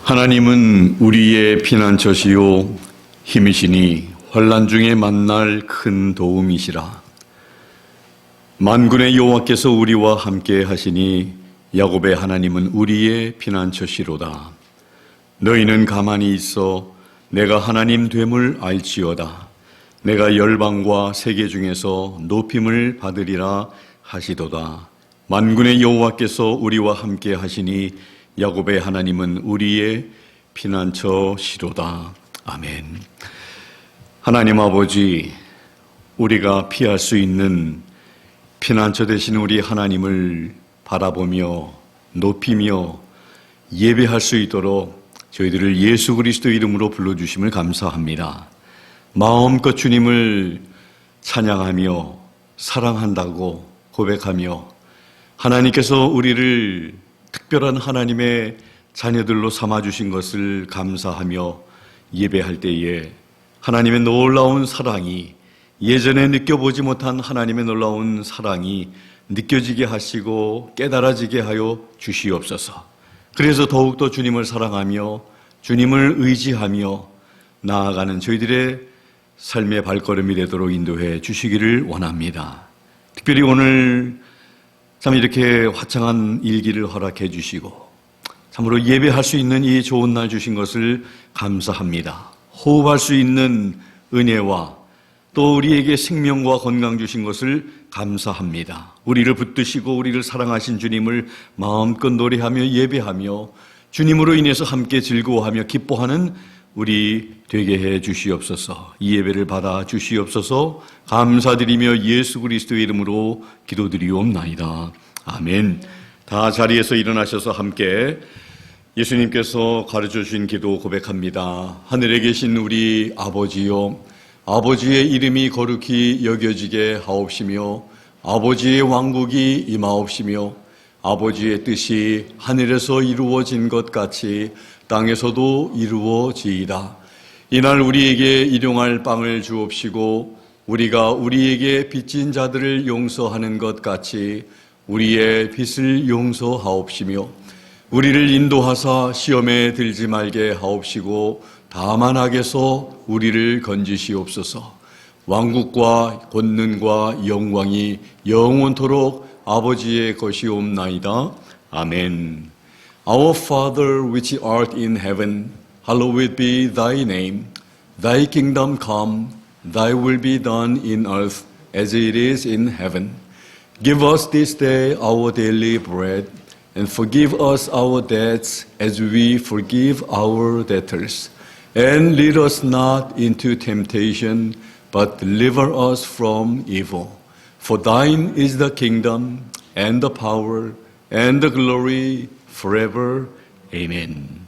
하나님은 우리의 피난처시요 힘이시니 환난 중에 만날 큰 도움이시라. 만군의 여호와께서 우리와 함께 하시니 야곱의 하나님은 우리의 피난처시로다. 너희는 가만히 있어 내가 하나님 됨을 알지어다. 내가 열방과 세계 중에서 높임을 받으리라 하시도다. 만군의 여호와께서 우리와 함께 하시니 야곱의 하나님은 우리의 피난처시로다. 아멘. 하나님 아버지, 우리가 피할 수 있는 피난처 되신 우리 하나님을 바라보며 높이며 예배할 수 있도록 저희들을 예수 그리스도 이름으로 불러주심을 감사합니다. 마음껏 주님을 찬양하며 사랑한다고 고백하며 하나님께서 우리를 특별한 하나님의 자녀들로 삼아주신 것을 감사하며 예배할 때에 하나님의 놀라운 사랑이, 예전에 느껴보지 못한 하나님의 놀라운 사랑이 느껴지게 하시고 깨달아지게 하여 주시옵소서. 그래서 더욱더 주님을 사랑하며 주님을 의지하며 나아가는 저희들의 삶의 발걸음이 되도록 인도해 주시기를 원합니다. 특별히 오늘 참 이렇게 화창한 일기를 허락해 주시고 참으로 예배할 수 있는 이 좋은 날 주신 것을 감사합니다. 호흡할 수 있는 은혜와 또 우리에게 생명과 건강 주신 것을 감사합니다. 우리를 붙드시고 우리를 사랑하신 주님을 마음껏 노래하며 예배하며 주님으로 인해서 함께 즐거워하며 기뻐하는 우리 되게 해 주시옵소서. 이 예배를 받아 주시옵소서. 감사드리며 예수 그리스도의 이름으로 기도드리옵나이다. 아멘. 다 자리에서 일어나셔서 함께 예수님께서 가르쳐 주신 기도 고백합니다. 하늘에 계신 우리 아버지요, 아버지의 이름이 거룩히 여겨지게 하옵시며 아버지의 왕국이 임하옵시며 아버지의 뜻이 하늘에서 이루어진 것 같이 땅에서도 이루어지이다. 이날 우리에게 일용할 빵을 주옵시고 우리가 우리에게 빚진 자들을 용서하는 것 같이 우리의 빚을 용서하옵시며 우리를 인도하사 시험에 들지 말게 하옵시고 다만 악에서 우리를 건지시옵소서. 왕국과 권능과 영광이 영원토록 아버지의 것이옵나이다. 아멘. Our Father which art in heaven, hallowed be thy name. Thy kingdom come, thy will be done in earth as it is in heaven. Give us this day our daily bread, and forgive us our debts as we forgive our debtors. And lead us not into temptation, but deliver us from evil. For thine is the kingdom, and the power, and the glory, forever. Amen.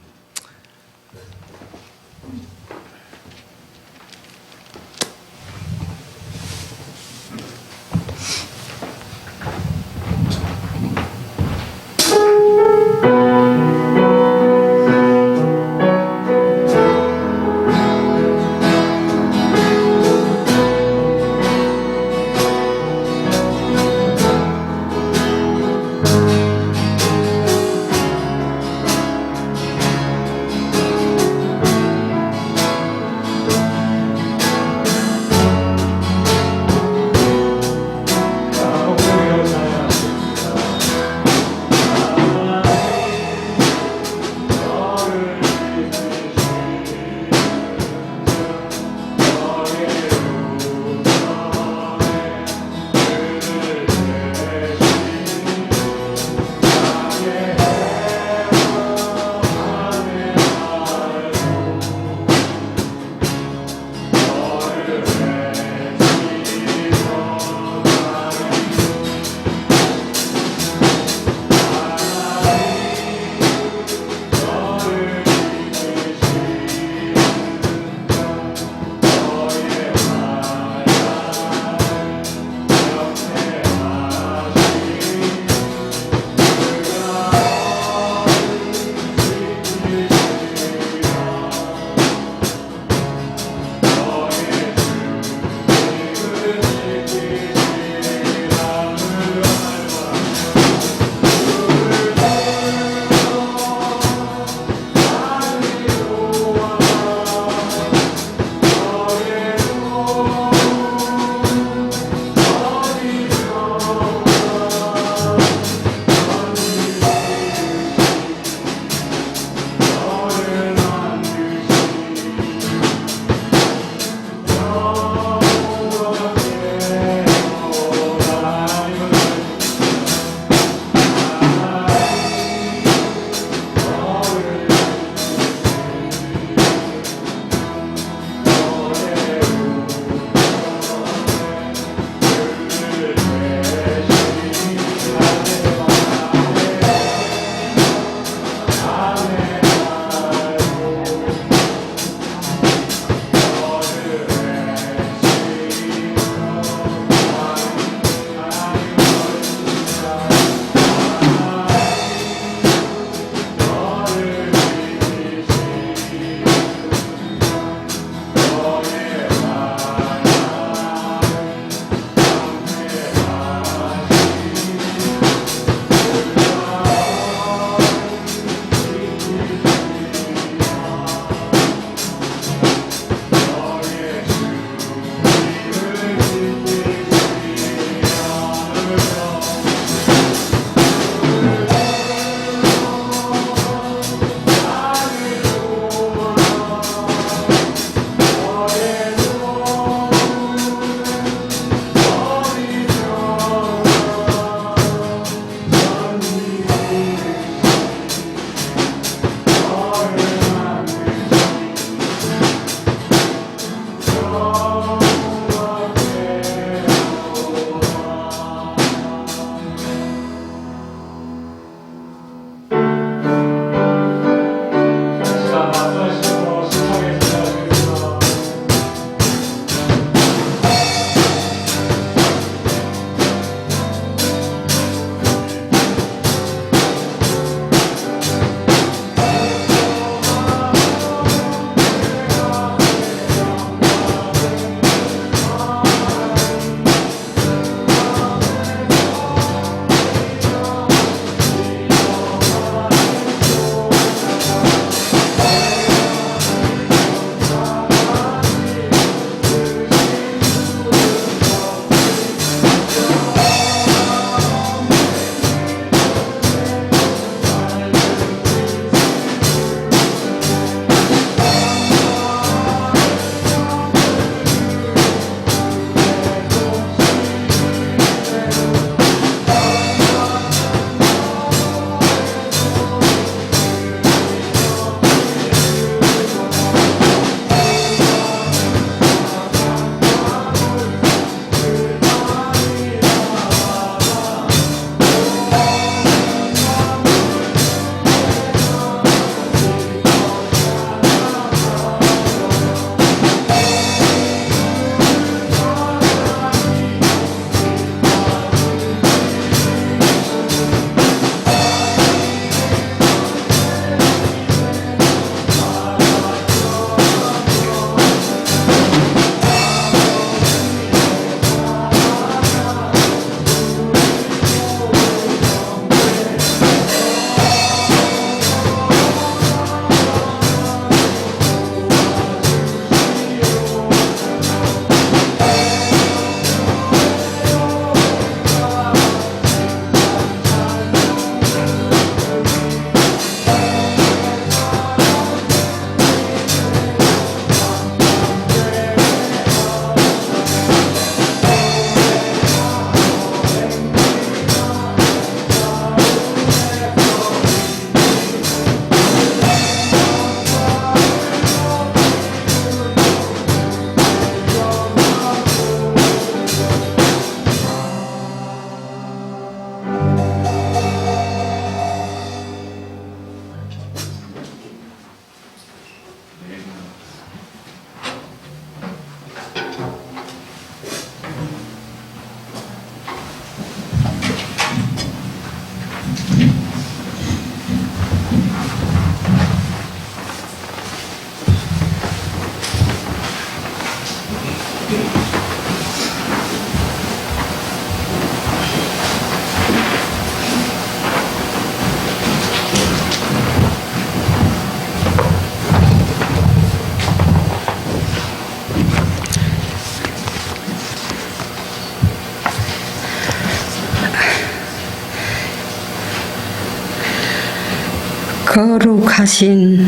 거룩하신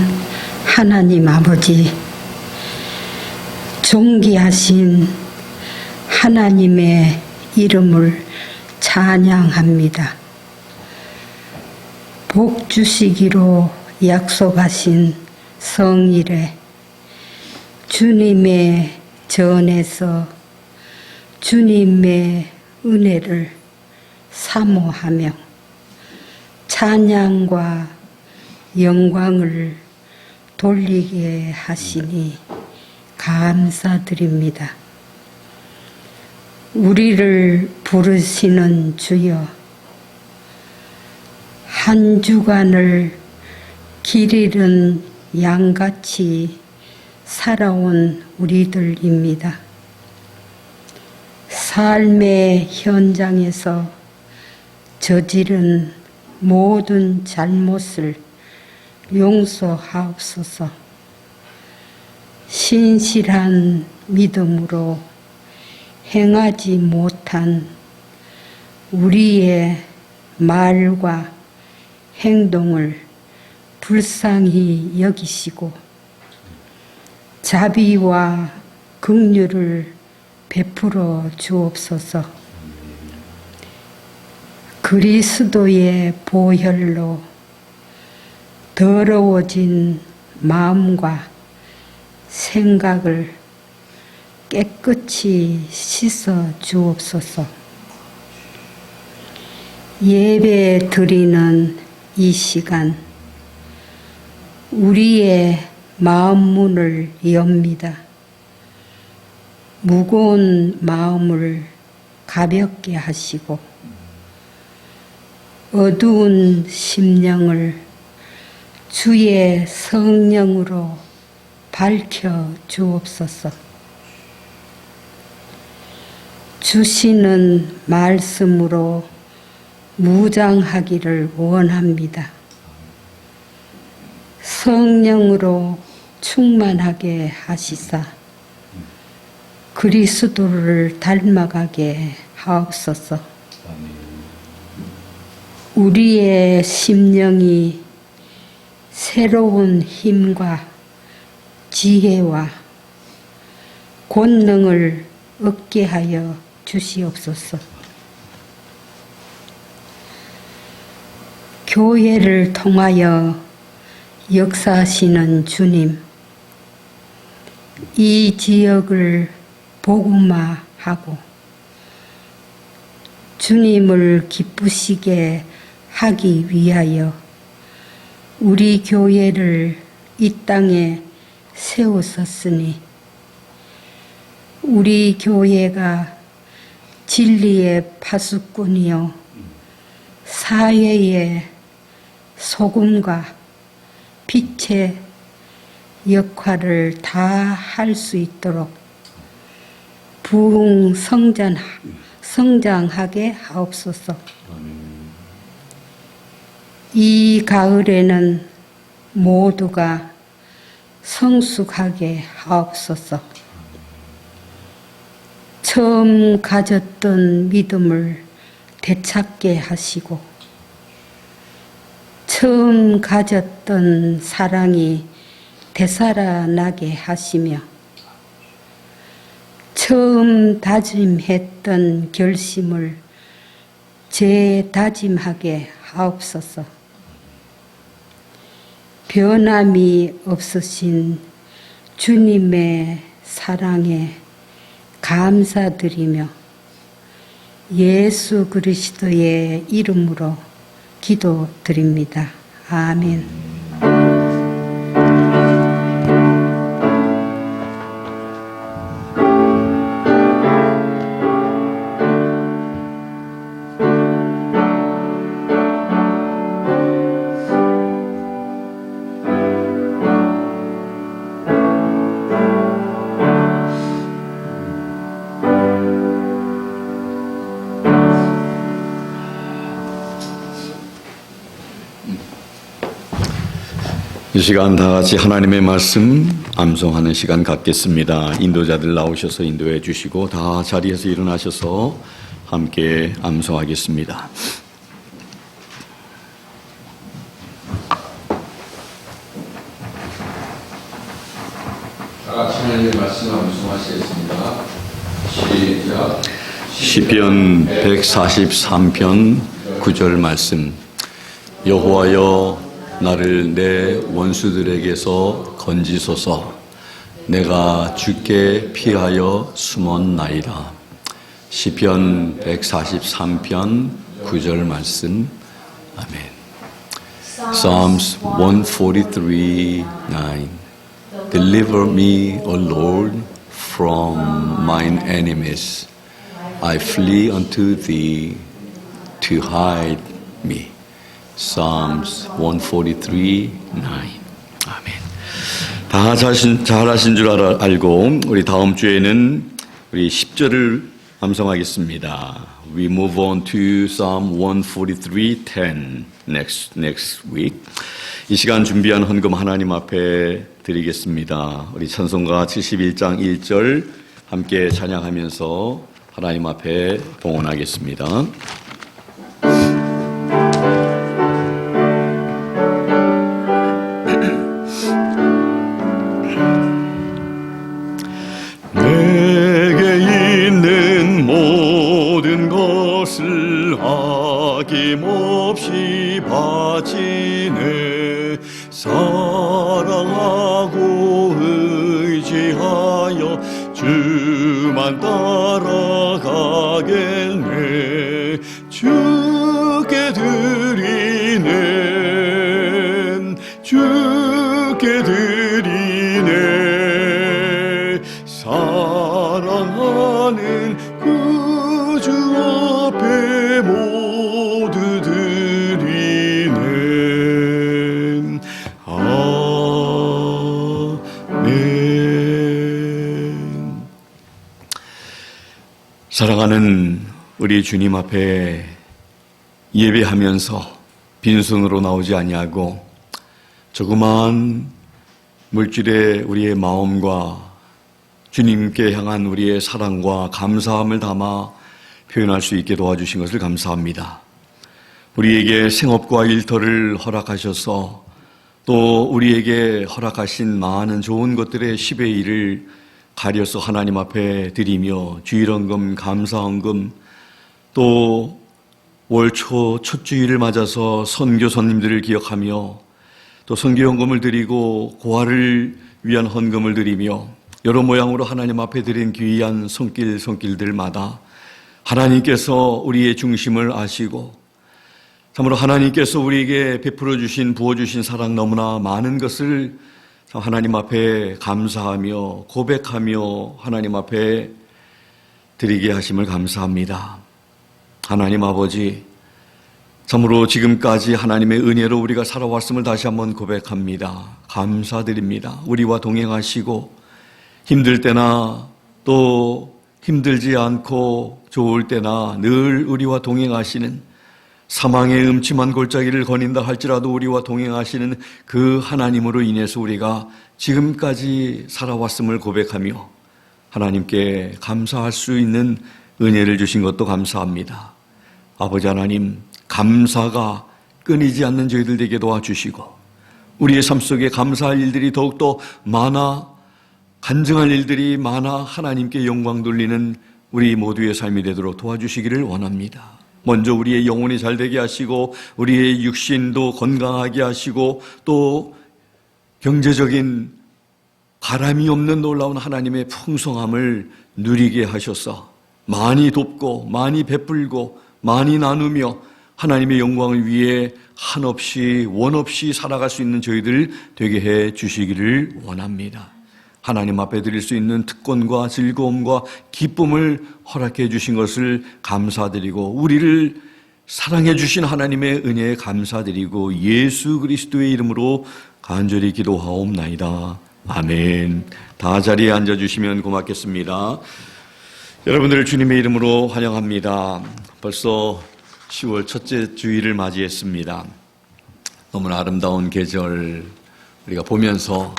하나님 아버지, 존귀하신 하나님의 이름을 찬양합니다. 복 주시기로 약속하신 성일에 주님의 전에서 주님의 은혜를 사모하며 찬양과 영광을 돌리게 하시니 감사드립니다. 우리를 부르시는 주여, 한 주간을 길 잃은 양같이 살아온 우리들입니다. 삶의 현장에서 저지른 모든 잘못을 용서하옵소서. 신실한 믿음으로 행하지 못한 우리의 말과 행동을 불쌍히 여기시고 자비와 긍휼을 베풀어 주옵소서. 그리스도의 보혈로 더러워진 마음과 생각을 깨끗이 씻어 주옵소서. 예배 드리는 이 시간, 우리의 마음 문을 엽니다. 무거운 마음을 가볍게 하시고 어두운 심령을 주의 성령으로 밝혀 주옵소서. 주시는 말씀으로 무장하기를 원합니다. 성령으로 충만하게 하시사 그리스도를 닮아가게 하옵소서. 우리의 심령이 새로운 힘과 지혜와 권능을 얻게 하여 주시옵소서. 교회를 통하여 역사하시는 주님, 이 지역을 복음화하고 주님을 기쁘시게 하기 위하여 우리 교회를 이 땅에 세우셨으니 우리 교회가 진리의 파수꾼이요 사회의 소금과 빛의 역할을 다 할 수 있도록 부흥 성장하게 하옵소서. 이 가을에는 모두가 성숙하게 하옵소서. 처음 가졌던 믿음을 되찾게 하시고 처음 가졌던 사랑이 되살아나게 하시며 처음 다짐했던 결심을 재다짐하게 하옵소서. 변함이 없으신 주님의 사랑에 감사드리며 예수 그리스도의 이름으로 기도드립니다. 아멘. 이 시간 다 같이 하나님의 말씀 암송하는 시간 갖겠습니다. 인도자들 나오셔서 인도해 주시고 다 자리에서 일어나셔서 함께 암송하겠습니다. 말씀을 암송하시겠습니다. 시작. 시편 143편 9절 말씀. 여호와여 나를 내 원수들에게서 건지소서. 내가 주께 피하여 숨었나이다. 시편 143편 9절 말씀. 아멘. Psalms 143:9. Deliver me, O Lord, from mine enemies. I flee unto thee to hide me. Psalms 143:9. 아멘. 다 잘하신 줄 알고 우리 다음 주에는 우리 10절을 암송하겠습니다. We move on to Psalm 143:10 next week. 이 시간 준비한 헌금 하나님 앞에 드리겠습니다. 우리 찬송가 71장 1절 함께 찬양하면서 하나님 앞에 봉헌하겠습니다. 내게 있는 모든 것을 아낌없이 바치네. 사랑하고 의지하여 주만 따라가겠네. 주께 드리네. 주께 드리네. 사랑하는 구주 앞에 모두 드리네. 아멘. 사랑하는 우리 주님 앞에 예배하면서 빈손으로 나오지 아니하고 조그마한 물질에 우리의 마음과 주님께 향한 우리의 사랑과 감사함을 담아 표현할 수 있게 도와주신 것을 감사합니다. 우리에게 생업과 일터를 허락하셔서 또 우리에게 허락하신 많은 좋은 것들의 10의 1을 가려서 하나님 앞에 드리며 주일헌금, 감사헌금, 또 월초 첫 주일을 맞아서 선교 손님들을 기억하며 또 선교헌금을 드리고 고아를 위한 헌금을 드리며 여러 모양으로 하나님 앞에 드린 귀한 손길들마다 하나님께서 우리의 중심을 아시고 참으로 하나님께서 우리에게 베풀어 주신 부어주신 사랑 너무나 많은 것을 하나님 앞에 감사하며 고백하며 하나님 앞에 드리게 하심을 감사합니다. 하나님 아버지, 참으로 지금까지 하나님의 은혜로 우리가 살아왔음을 다시 한번 고백합니다. 감사드립니다. 우리와 동행하시고 힘들 때나 또 힘들지 않고 좋을 때나 늘 우리와 동행하시는, 사망의 음침한 골짜기를 거닌다 할지라도 우리와 동행하시는 그 하나님으로 인해서 우리가 지금까지 살아왔음을 고백하며 하나님께 감사할 수 있는 은혜를 주신 것도 감사합니다. 아버지 하나님, 감사가 끊이지 않는 저희들 되게 도와주시고 우리의 삶 속에 감사할 일들이 더욱더 많아, 간증할 일들이 많아 하나님께 영광 돌리는 우리 모두의 삶이 되도록 도와주시기를 원합니다. 먼저 우리의 영혼이 잘되게 하시고 우리의 육신도 건강하게 하시고 또 경제적인 가람이 없는 놀라운 하나님의 풍성함을 누리게 하셔서 많이 돕고 많이 베풀고 많이 나누며 하나님의 영광을 위해 한없이 원없이 살아갈 수 있는 저희들 되게 해 주시기를 원합니다. 하나님 앞에 드릴 수 있는 특권과 즐거움과 기쁨을 허락해 주신 것을 감사드리고 우리를 사랑해 주신 하나님의 은혜에 감사드리고 예수 그리스도의 이름으로 간절히 기도하옵나이다. 아멘. 다 자리에 앉아주시면 고맙겠습니다. 여러분들을 주님의 이름으로 환영합니다. 벌써 10월 첫째 주일을 맞이했습니다. 너무나 아름다운 계절 우리가 보면서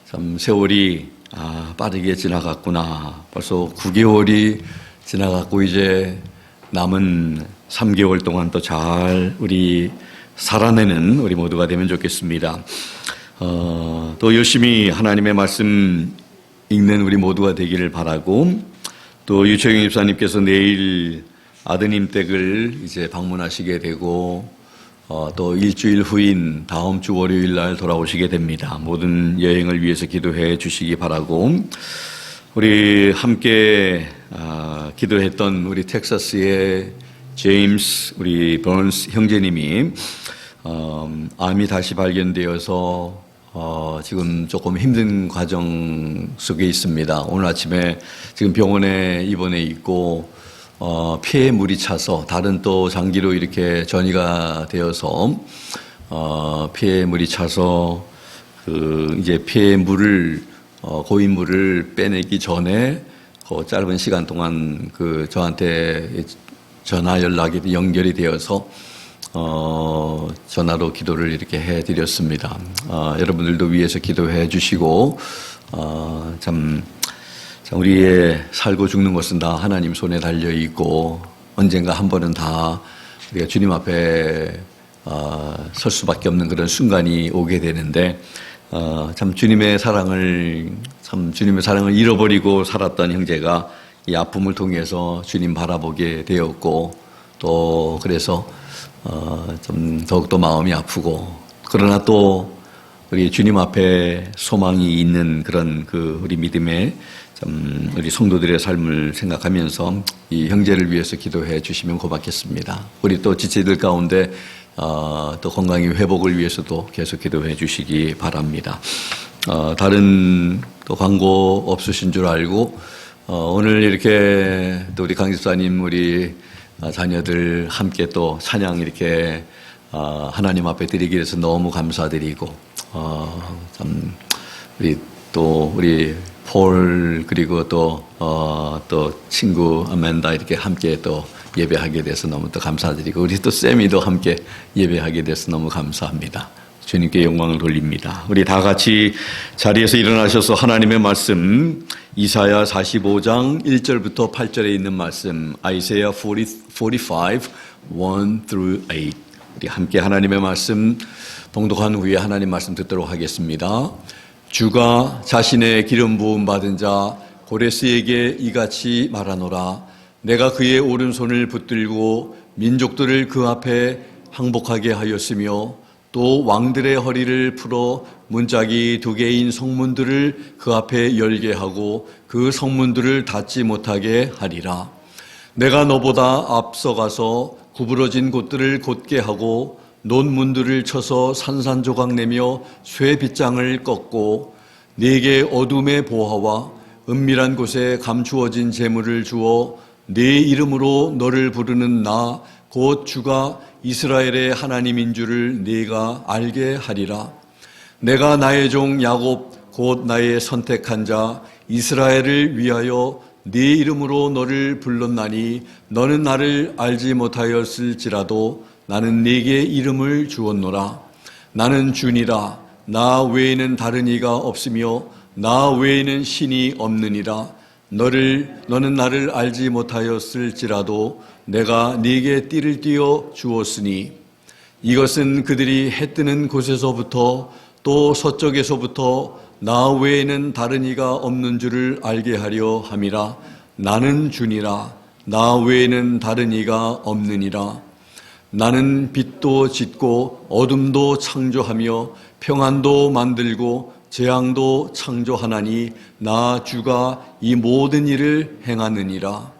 참 세월이 빠르게 지나갔구나. 벌써 9개월이 지나갔고 이제 남은 3개월 동안 또 잘 우리 살아내는 우리 모두가 되면 좋겠습니다. 또 열심히 하나님의 말씀 읽는 우리 모두가 되기를 바라고, 또 유채경 집사님께서 내일 아드님 댁을 이제 방문하시게 되고 또 일주일 후인 다음 주 월요일 날 돌아오시게 됩니다. 모든 여행을 위해서 기도해 주시기 바라고, 우리 함께 기도했던 우리 텍사스의 제임스 우리 번스 형제님이 암이 다시 발견되어서 지금 조금 힘든 과정 속에 있습니다. 오늘 아침에 지금 병원에 입원해 있고 폐에 물이 차서 다른 또 장기로 이렇게 전이가 되어서 폐에 물이 차서 이제 폐에 물을 고인 물을 빼내기 전에 그 짧은 시간 동안 저한테 전화 연락이 연결이 되어서 전화로 기도를 이렇게 해드렸습니다. 여러분들도 위해서 기도해 주시고, 참 우리의 살고 죽는 것은 다 하나님 손에 달려 있고, 언젠가 한 번은 다 우리가 주님 앞에 설 수밖에 없는 그런 순간이 오게 되는데, 참 주님의 사랑을 잃어버리고 살았던 형제가 이 아픔을 통해서 주님 바라보게 되었고, 또 그래서 좀 더욱더 마음이 아프고, 그러나 또 우리 주님 앞에 소망이 있는 그런 우리 믿음의 우리 성도들의 삶을 생각하면서 이 형제를 위해서 기도해 주시면 고맙겠습니다. 우리 또 지체들 가운데 또 건강의 회복을 위해서도 계속 기도해 주시기 바랍니다. 다른 또 광고 없으신 줄 알고 오늘 이렇게 또 우리 강 집사님 우리 자녀들 함께 또 찬양 이렇게 하나님 앞에 드리기 위해서 너무 감사드리고, 참 우리 폴 그리고 또 친구 아멘다 이렇게 함께 또 예배하게 돼서 너무 또 감사드리고, 우리 또 쌤이도 함께 예배하게 돼서 너무 감사합니다. 주님께 영광을 돌립니다. 우리 다 같이 자리에서 일어나셔서 하나님의 말씀 이사야 45장 1절부터 8절에 있는 말씀 아이사야 45, 1 through 8 우리 함께 하나님의 말씀 봉독한 후에 하나님 말씀 듣도록 하겠습니다. 주가 자신의 기름 부음 받은 자 고레스에게 이같이 말하노라. 내가 그의 오른손을 붙들고 민족들을 그 앞에 항복하게 하였으며 또 왕들의 허리를 풀어 문짝이 2개인 성문들을 그 앞에 열게 하고 그 성문들을 닫지 못하게 하리라. 내가 너보다 앞서가서 구부러진 곳들을 곧게 하고 논문들을 쳐서 산산조각 내며 쇠 빗장을 꺾고 네게 어둠의 보화와 은밀한 곳에 감추어진 재물을 주어 네 이름으로 너를 부르는 나 곧 주가 이스라엘의 하나님인 줄을 네가 알게 하리라. 내가 나의 종 야곱 곧 나의 선택한 자 이스라엘을 위하여 네 이름으로 너를 불렀나니 너는 나를 알지 못하였을지라도 나는 네게 이름을 주었노라. 나는 주니라. 나 외에는 다른 이가 없으며 나 외에는 신이 없느니라. 너는 나를 알지 못하였을지라도 내가 네게 띠를 띄워 주었으니 이것은 그들이 해 뜨는 곳에서부터 또 서쪽에서부터 나 외에는 다른 이가 없는 줄을 알게 하려 함이라. 나는 주니라. 나 외에는 다른 이가 없느니라. 나는 빛도 짓고 어둠도 창조하며 평안도 만들고 재앙도 창조하나니 나 주가 이 모든 일을 행하느니라.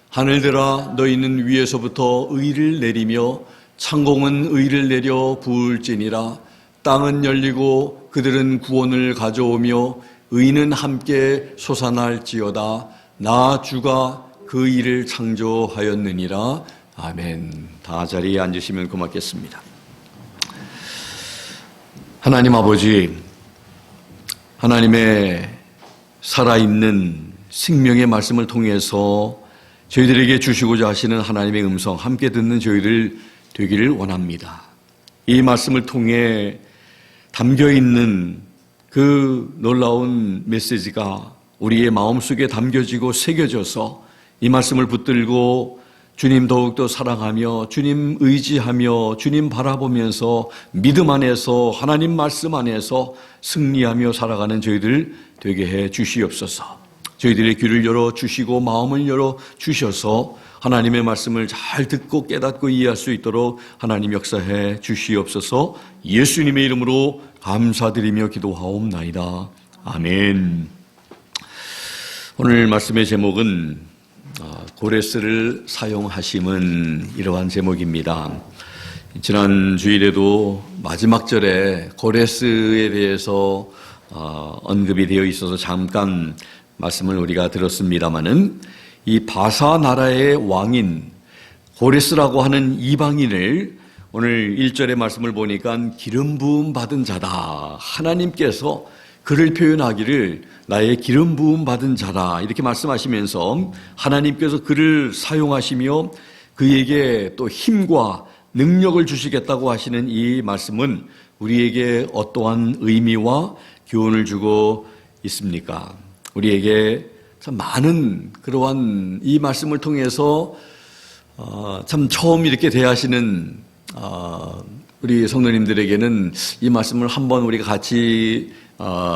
하늘들아 너희는 위에서부터 의를 내리며 창공은 의를 내려 부을지니라. 땅은 열리고 그들은 구원을 가져오며 의는 함께 솟아날지어다. 나 주가 그 일을 창조하였느니라. 아멘. 다 자리에 앉으시면 고맙겠습니다. 하나님 아버지, 하나님의 살아있는 생명의 말씀을 통해서 저희들에게 주시고자 하시는 하나님의 음성 함께 듣는 저희들 되기를 원합니다. 이 말씀을 통해 담겨있는 그 놀라운 메시지가 우리의 마음속에 담겨지고 새겨져서 이 말씀을 붙들고 주님 더욱더 사랑하며 주님 의지하며 주님 바라보면서 믿음 안에서 하나님 말씀 안에서 승리하며 살아가는 저희들 되게 해 주시옵소서. 저희들의 귀를 열어 주시고 마음을 열어 주셔서 하나님의 말씀을 잘 듣고 깨닫고 이해할 수 있도록 하나님 역사해 주시옵소서. 예수님의 이름으로 감사드리며 기도하옵나이다. 아멘. 오늘 말씀의 제목은 고레스를 사용하심은 이러한 제목입니다. 지난 주일에도 마지막 절에 고레스에 대해서 언급이 되어 있어서 잠깐 말씀을 우리가 들었습니다마는 이 바사 나라의 왕인 고레스라고 하는 이방인을 오늘 1절의 말씀을 보니까 기름 부음 받은 자다. 하나님께서 그를 표현하기를 나의 기름 부음 받은 자다 이렇게 말씀하시면서 하나님께서 그를 사용하시며 그에게 또 힘과 능력을 주시겠다고 하시는 이 말씀은 우리에게 어떠한 의미와 교훈을 주고 있습니까? 우리에게 참 많은 그러한 이 말씀을 통해서 참 처음 이렇게 대하시는 우리 성도님들에게는 이 말씀을 한번 우리가 같이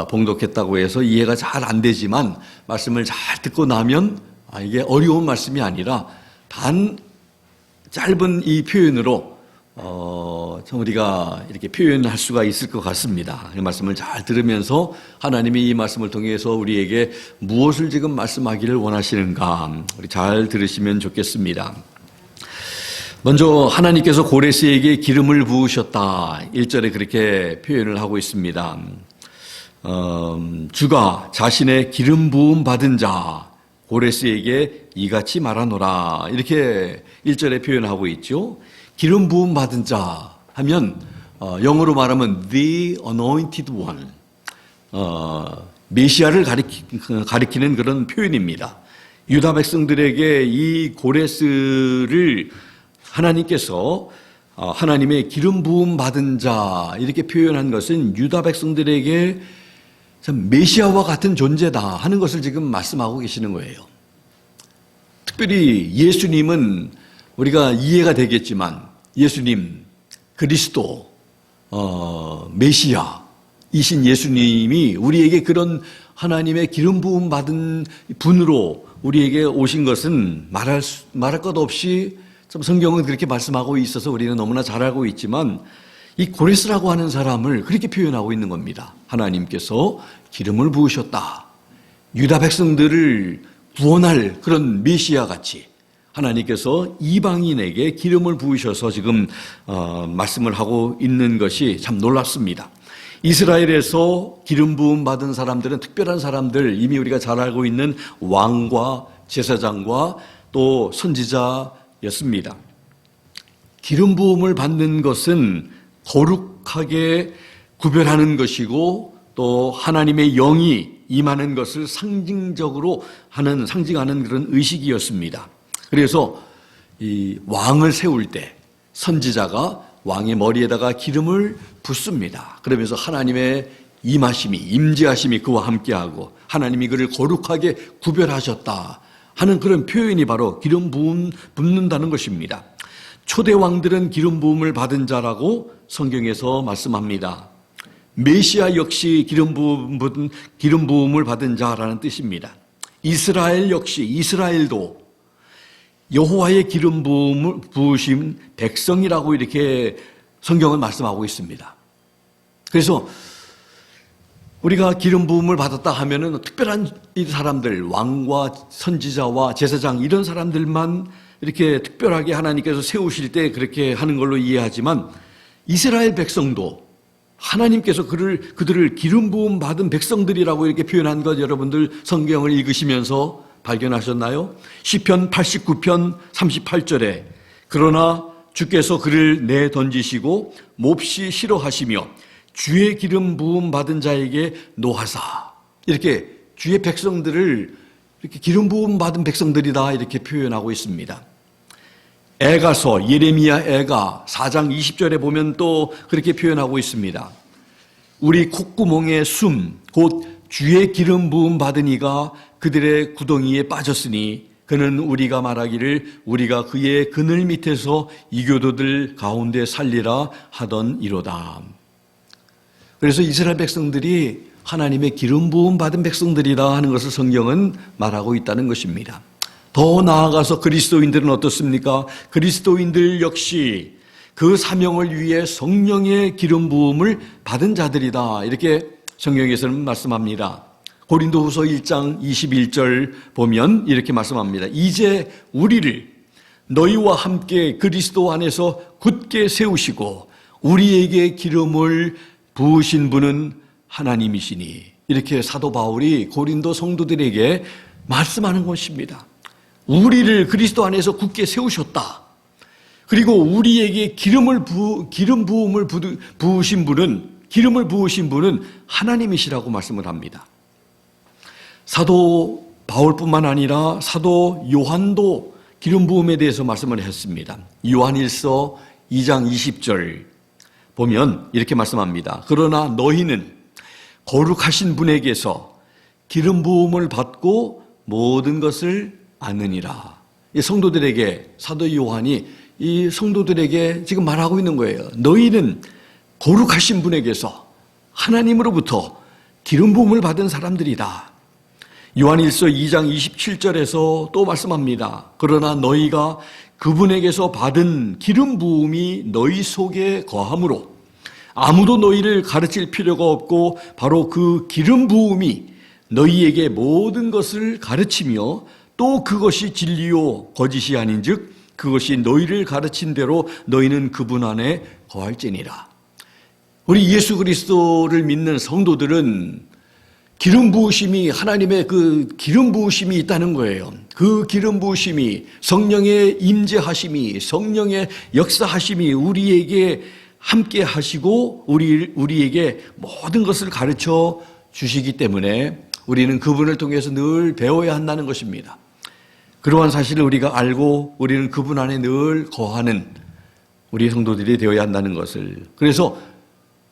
봉독했다고 해서 이해가 잘 안 되지만 말씀을 잘 듣고 나면 이게 어려운 말씀이 아니라 단 짧은 이 표현으로 참 우리가 이렇게 표현할 수가 있을 것 같습니다. 이 말씀을 잘 들으면서 하나님이 이 말씀을 통해서 우리에게 무엇을 지금 말씀하기를 원하시는가 우리 잘 들으시면 좋겠습니다. 먼저 하나님께서 고레스에게 기름을 부으셨다. 1절에 그렇게 표현을 하고 있습니다. 주가 자신의 기름 부음 받은 자 고레스에게 이같이 말하노라 이렇게 1절에 표현하고 있죠. 기름 부음 받은 자 하면 영어로 말하면 the anointed one 메시아를 가리키는 그런 표현입니다. 유다 백성들에게 이 고레스를 하나님께서 하나님의 기름 부음 받은 자 이렇게 표현한 것은 유다 백성들에게 참 메시아와 같은 존재다 하는 것을 지금 말씀하고 계시는 거예요. 특별히 예수님은 우리가 이해가 되겠지만 예수님, 그리스도, 메시아이신 예수님이 우리에게 그런 하나님의 기름 부음 받은 분으로 우리에게 오신 것은 말할 것 없이 참 성경은 그렇게 말씀하고 있어서 우리는 너무나 잘 알고 있지만 이 고레스라고 하는 사람을 그렇게 표현하고 있는 겁니다. 하나님께서 기름을 부으셨다. 유다 백성들을 구원할 그런 메시아 같이 하나님께서 이방인에게 기름을 부으셔서 지금 말씀을 하고 있는 것이 참 놀랍습니다. 이스라엘에서 기름 부음 받은 사람들은 특별한 사람들 이미 우리가 잘 알고 있는 왕과 제사장과 또 선지자였습니다. 기름 부음을 받는 것은 거룩하게 구별하는 것이고 또 하나님의 영이 임하는 것을 상징하는 그런 의식이었습니다. 그래서 이 왕을 세울 때 선지자가 왕의 머리에다가 기름을 붓습니다. 그러면서 하나님의 임재하심이 그와 함께하고 하나님이 그를 거룩하게 구별하셨다 하는 그런 표현이 바로 기름 붓는다는 것입니다. 초대 왕들은 기름 부음을 받은 자라고 성경에서 말씀합니다. 메시아 역시 기름 부음을 받은 자라는 뜻입니다. 이스라엘 역시 이스라엘도 여호와의 기름 부음을 부으신 백성이라고 이렇게 성경은 말씀하고 있습니다. 그래서 우리가 기름 부음을 받았다 하면은 특별한 이 사람들, 왕과 선지자와 제사장 이런 사람들만 이렇게 특별하게 하나님께서 세우실 때 그렇게 하는 걸로 이해하지만 이스라엘 백성도 하나님께서 그들을 기름 부음 받은 백성들이라고 이렇게 표현한 것 여러분들 성경을 읽으시면서 발견하셨나요? 시편 89편 38절에 그러나 주께서 그를 내던지시고 몹시 싫어하시며 주의 기름 부음 받은 자에게 노하사 이렇게 주의 백성들을 이렇게 기름 부음 받은 백성들이다 이렇게 표현하고 있습니다. 애가서 예레미야 애가 4장 20절에 보면 또 그렇게 표현하고 있습니다. 우리 콧구멍의 숨 곧 주의 기름 부음 받은 이가 그들의 구덩이에 빠졌으니 그는 우리가 말하기를 우리가 그의 그늘 밑에서 이교도들 가운데 살리라 하던 이로다. 그래서 이스라엘 백성들이 하나님의 기름 부음 받은 백성들이라 하는 것을 성경은 말하고 있다는 것입니다. 더 나아가서 그리스도인들은 어떻습니까? 그리스도인들 역시 그 사명을 위해 성령의 기름 부음을 받은 자들이다. 이렇게 성경에서는 말씀합니다. 고린도후서 1장 21절 보면 이렇게 말씀합니다. 이제 우리를 너희와 함께 그리스도 안에서 굳게 세우시고 우리에게 기름을 부으신 분은 하나님이시니, 이렇게 사도 바울이 고린도 성도들에게 말씀하는 것입니다. 우리를 그리스도 안에서 굳게 세우셨다. 그리고 우리에게 기름 부음을 부으신 분은 하나님이시라고 말씀을 합니다. 사도 바울뿐만 아니라 사도 요한도 기름 부음에 대해서 말씀을 했습니다. 요한일서 2장 20절 보면 이렇게 말씀합니다. 그러나 너희는 거룩하신 분에게서 기름 부음을 받고 모든 것을 아느니라. 이 성도들에게 사도 요한이 이 성도들에게 지금 말하고 있는 거예요. 너희는 거룩하신 분에게서 하나님으로부터 기름 부음을 받은 사람들이다. 요한일서 2장 27절에서 또 말씀합니다. 그러나 너희가 그분에게서 받은 기름 부음이 너희 속에 거함으로 아무도 너희를 가르칠 필요가 없고 바로 그 기름 부음이 너희에게 모든 것을 가르치며 또 그것이 진리요 거짓이 아닌즉 그것이 너희를 가르친 대로 너희는 그분 안에 거할지니라. 우리 예수 그리스도를 믿는 성도들은 기름 부으심이, 하나님의 그 기름 부으심이 있다는 거예요. 그 기름 부으심이, 성령의 임재하심이, 성령의 역사하심이 우리에게 함께 하시고 우리에게 모든 것을 가르쳐 주시기 때문에 우리는 그분을 통해서 늘 배워야 한다는 것입니다. 그러한 사실을 우리가 알고 우리는 그분 안에 늘 거하는 우리 성도들이 되어야 한다는 것을. 그래서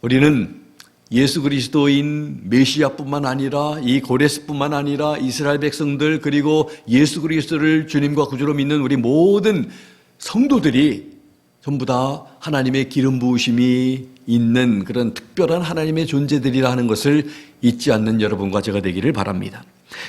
우리는 예수 그리스도인 메시아뿐만 아니라 이 고레스뿐만 아니라 이스라엘 백성들 그리고 예수 그리스도를 주님과 구주로 믿는 우리 모든 성도들이 전부 다 하나님의 기름 부으심이 있는 그런 특별한 하나님의 존재들이라 하는 것을 잊지 않는 여러분과 제가 되기를 바랍니다.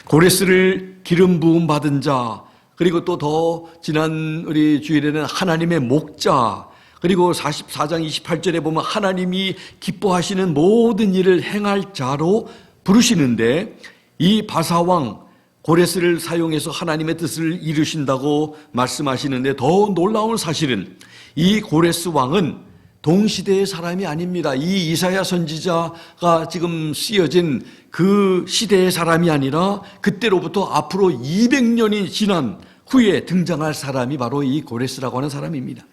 고레스를 기름 부음 받은 자, 그리고 또 더 지난 우리 주일에는 하나님의 목자, 그리고 44장 28절에 보면 하나님이 기뻐하시는 모든 일을 행할 자로 부르시는데, 이 바사왕 고레스를 사용해서 하나님의 뜻을 이루신다고 말씀하시는데, 더 놀라운 사실은 이 고레스 왕은 동시대의 사람이 아닙니다. 이 이사야 선지자가 지금 쓰여진 그 시대의 사람이 아니라 그때로부터 앞으로 200년이 지난 후에 등장할 사람이 바로 이 고레스라고 하는 사람입니다.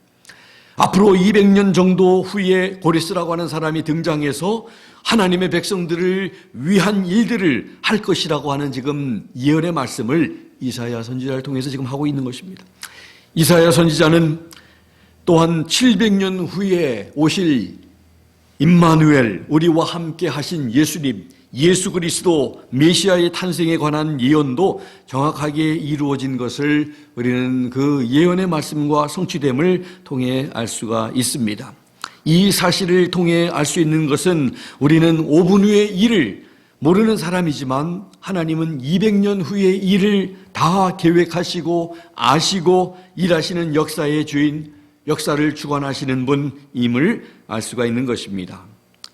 앞으로 200년 정도 후에 고레스라고 하는 사람이 등장해서 하나님의 백성들을 위한 일들을 할 것이라고 하는 지금 예언의 말씀을 이사야 선지자를 통해서 지금 하고 있는 것입니다. 이사야 선지자는 또한 700년 후에 오실 임마누엘, 우리와 함께 하신 예수님, 예수 그리스도 메시아의 탄생에 관한 예언도 정확하게 이루어진 것을 우리는 그 예언의 말씀과 성취됨을 통해 알 수가 있습니다. 이 사실을 통해 알 수 있는 것은 우리는 5분 후의 일을 모르는 사람이지만 하나님은 200년 후의 일을 다 계획하시고 아시고 일하시는 역사의 주인, 역사를 주관하시는 분임을 알 수가 있는 것입니다.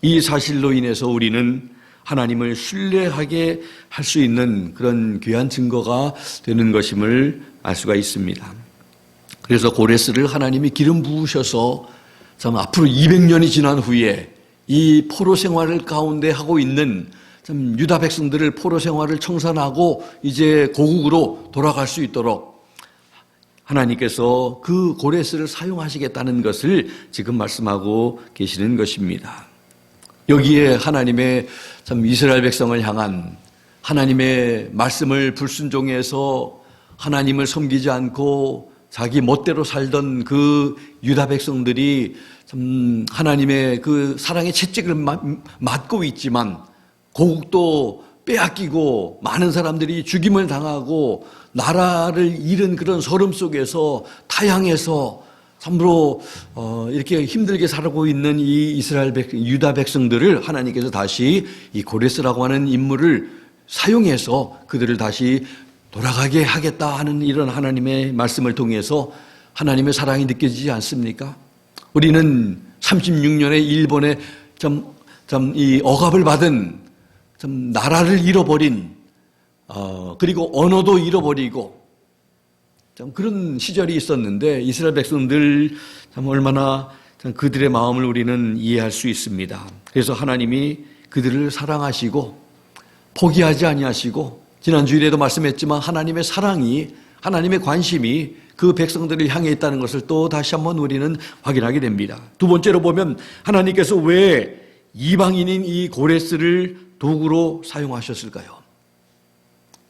이 사실로 인해서 우리는 하나님을 신뢰하게 할 수 있는 그런 귀한 증거가 되는 것임을 알 수가 있습니다. 그래서 고레스를 하나님이 기름 부으셔서 참 앞으로 200년이 지난 후에 이 포로 생활을 가운데 하고 있는 참 유다 백성들을 포로 생활을 청산하고 이제 고국으로 돌아갈 수 있도록 하나님께서 그 고레스를 사용하시겠다는 것을 지금 말씀하고 계시는 것입니다. 여기에 하나님의 참 이스라엘 백성을 향한 하나님의 말씀을 불순종해서 하나님을 섬기지 않고 자기 멋대로 살던 그 유다 백성들이 참 하나님의 그 사랑의 채찍을 맞고 있지만 고국도 빼앗기고 많은 사람들이 죽임을 당하고 나라를 잃은 그런 서름 속에서 타향해서 참으로 이렇게 힘들게 살고 있는 이 이스라엘 유다 백성들을 하나님께서 다시 이 고레스라고 하는 인물을 사용해서 그들을 다시 돌아가게 하겠다 하는 이런 하나님의 말씀을 통해서 하나님의 사랑이 느껴지지 않습니까? 우리는 36년에 일본에 이 억압을 받은 나라를 잃어버린 그리고 언어도 잃어버리고 그런 시절이 있었는데 이스라엘 백성들 얼마나 그들의 마음을 우리는 이해할 수 있습니다. 그래서 하나님이 그들을 사랑하시고 포기하지 아니하시고 지난 주일에도 말씀했지만 하나님의 사랑이 하나님의 관심이 그 백성들을 향해 있다는 것을 또 다시 한번 우리는 확인하게 됩니다. 두 번째로 보면 하나님께서 왜 이방인인 이 고레스를 도구로 사용하셨을까요?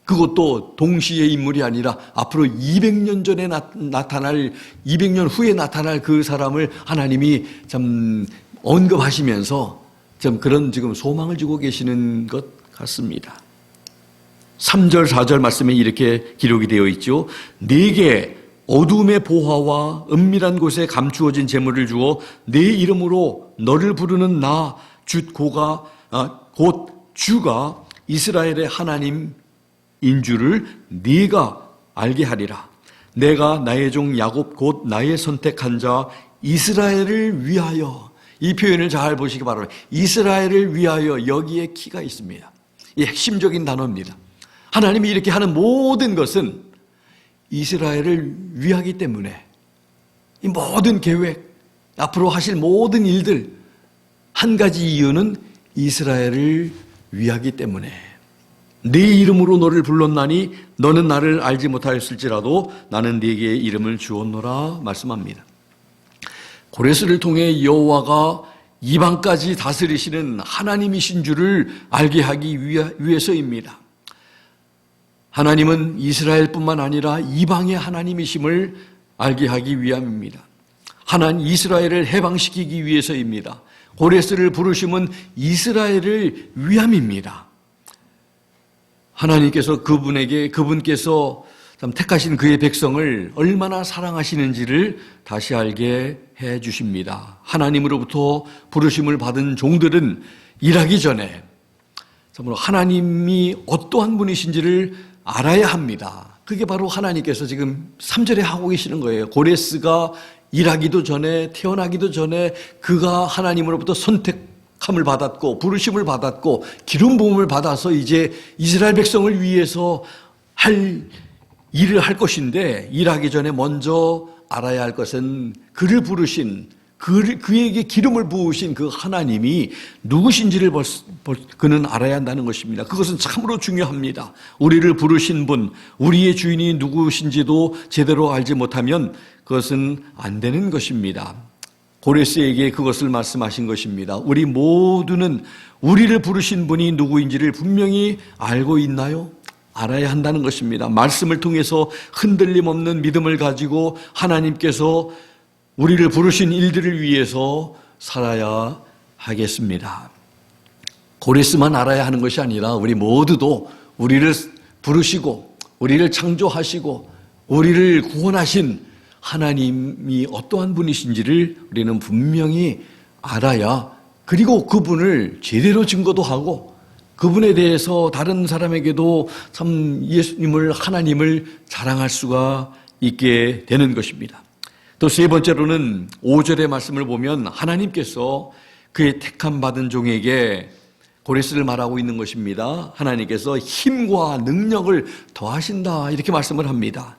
그것도 동시의 인물이 아니라 앞으로 200년 전에 나타날 200년 후에 나타날 그 사람을 하나님이 참 언급하시면서 좀 그런 지금 소망을 주고 계시는 것 같습니다. 3절 4절 말씀에 이렇게 기록이 되어 있죠. 내게 어둠의 보화와 은밀한 곳에 감추어진 재물을 주어 내 이름으로 너를 부르는 나 곧 주가 이스라엘의 하나님인 줄을 네가 알게 하리라. 내가 나의 종 야곱 곧 나의 선택한 자 이스라엘을 위하여, 이 표현을 잘 보시기 바랍니다. 이스라엘을 위하여, 여기에 키가 있습니다. 이 핵심적인 단어입니다. 하나님이 이렇게 하는 모든 것은 이스라엘을 위하기 때문에, 이 모든 계획, 앞으로 하실 모든 일들, 한 가지 이유는 이스라엘을 위하기 때문에, 네 이름으로 너를 불렀나니 너는 나를 알지 못하였을지라도 나는 네게 이름을 주었노라 말씀합니다. 고레스를 통해 여호와가 이방까지 다스리시는 하나님이신 줄을 알게 하기 위해서입니다. 하나님은 이스라엘뿐만 아니라 이방의 하나님이심을 알게 하기 위함입니다. 하나님 이스라엘을 해방시키기 위해서입니다. 고레스를 부르심은 이스라엘을 위함입니다. 하나님께서 그분께서 택하신 그의 백성을 얼마나 사랑하시는지를 다시 알게 해 주십니다. 하나님으로부터 부르심을 받은 종들은 일하기 전에 참으로 하나님이 어떠한 분이신지를 알아야 합니다. 그게 바로 하나님께서 지금 3절에 하고 계시는 거예요. 고레스가 일하기도 전에, 태어나기도 전에 그가 하나님으로부터 선택함을 받았고 부르심을 받았고 기름 부음을 받아서 이제 이스라엘 백성을 위해서 할 일을 할 것인데, 일하기 전에 먼저 알아야 할 것은 그를 부르신, 그에게 기름을 부으신 그 하나님이 누구신지를 그는 알아야 한다는 것입니다. 그것은 참으로 중요합니다. 우리를 부르신 분, 우리의 주인이 누구신지도 제대로 알지 못하면 그것은 안 되는 것입니다. 고레스에게 그것을 말씀하신 것입니다. 우리 모두는 우리를 부르신 분이 누구인지를 분명히 알고 있나요? 알아야 한다는 것입니다. 말씀을 통해서 흔들림 없는 믿음을 가지고 하나님께서 우리를 부르신 일들을 위해서 살아야 하겠습니다. 고레스만 알아야 하는 것이 아니라 우리 모두도 우리를 부르시고 우리를 창조하시고 우리를 구원하신 하나님이 어떠한 분이신지를 우리는 분명히 알아야, 그리고 그분을 제대로 증거도 하고 그분에 대해서 다른 사람에게도 참 예수님을, 하나님을 자랑할 수가 있게 되는 것입니다. 또 세 번째로는 5절의 말씀을 보면 하나님께서 그의 택함 받은 종에게, 고레스를 말하고 있는 것입니다. 하나님께서 힘과 능력을 더하신다, 이렇게 말씀을 합니다.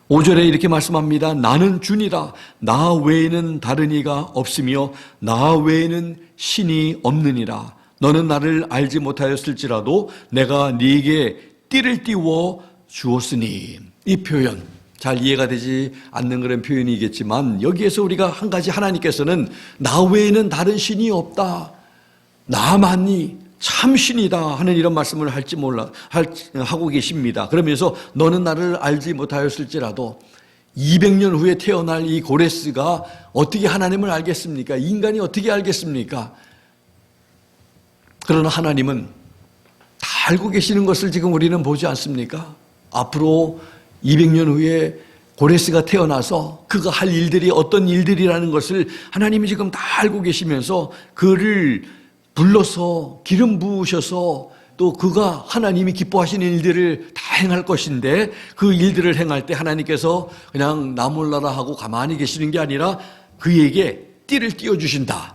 5절에 이렇게 말씀합니다. 나는 주니라. 나 외에는 다른 이가 없으며 나 외에는 신이 없느니라. 너는 나를 알지 못하였을지라도 내가 네게 띠를 띄워 주었으니. 이 표현 잘 이해가 되지 않는 그런 표현이겠지만, 여기에서 우리가 한 가지, 하나님께서는 나 외에는 다른 신이 없다, 나만이 참 신이다 하는 이런 말씀을 하고 계십니다. 그러면서 너는 나를 알지 못하였을지라도, 200년 후에 태어날 이 고레스가 어떻게 하나님을 알겠습니까? 인간이 어떻게 알겠습니까? 그러나 하나님은 다 알고 계시는 것을 지금 우리는 보지 않습니까? 앞으로 200년 후에 고레스가 태어나서 그가 할 일들이 어떤 일들이라는 것을 하나님이 지금 다 알고 계시면서 그를 불러서 기름 부으셔서 또 그가 하나님이 기뻐하시는 일들을 다 행할 것인데 그 일들을 행할 때 하나님께서 그냥 나 몰라라 하고 가만히 계시는 게 아니라 그에게 띠를 띄워주신다.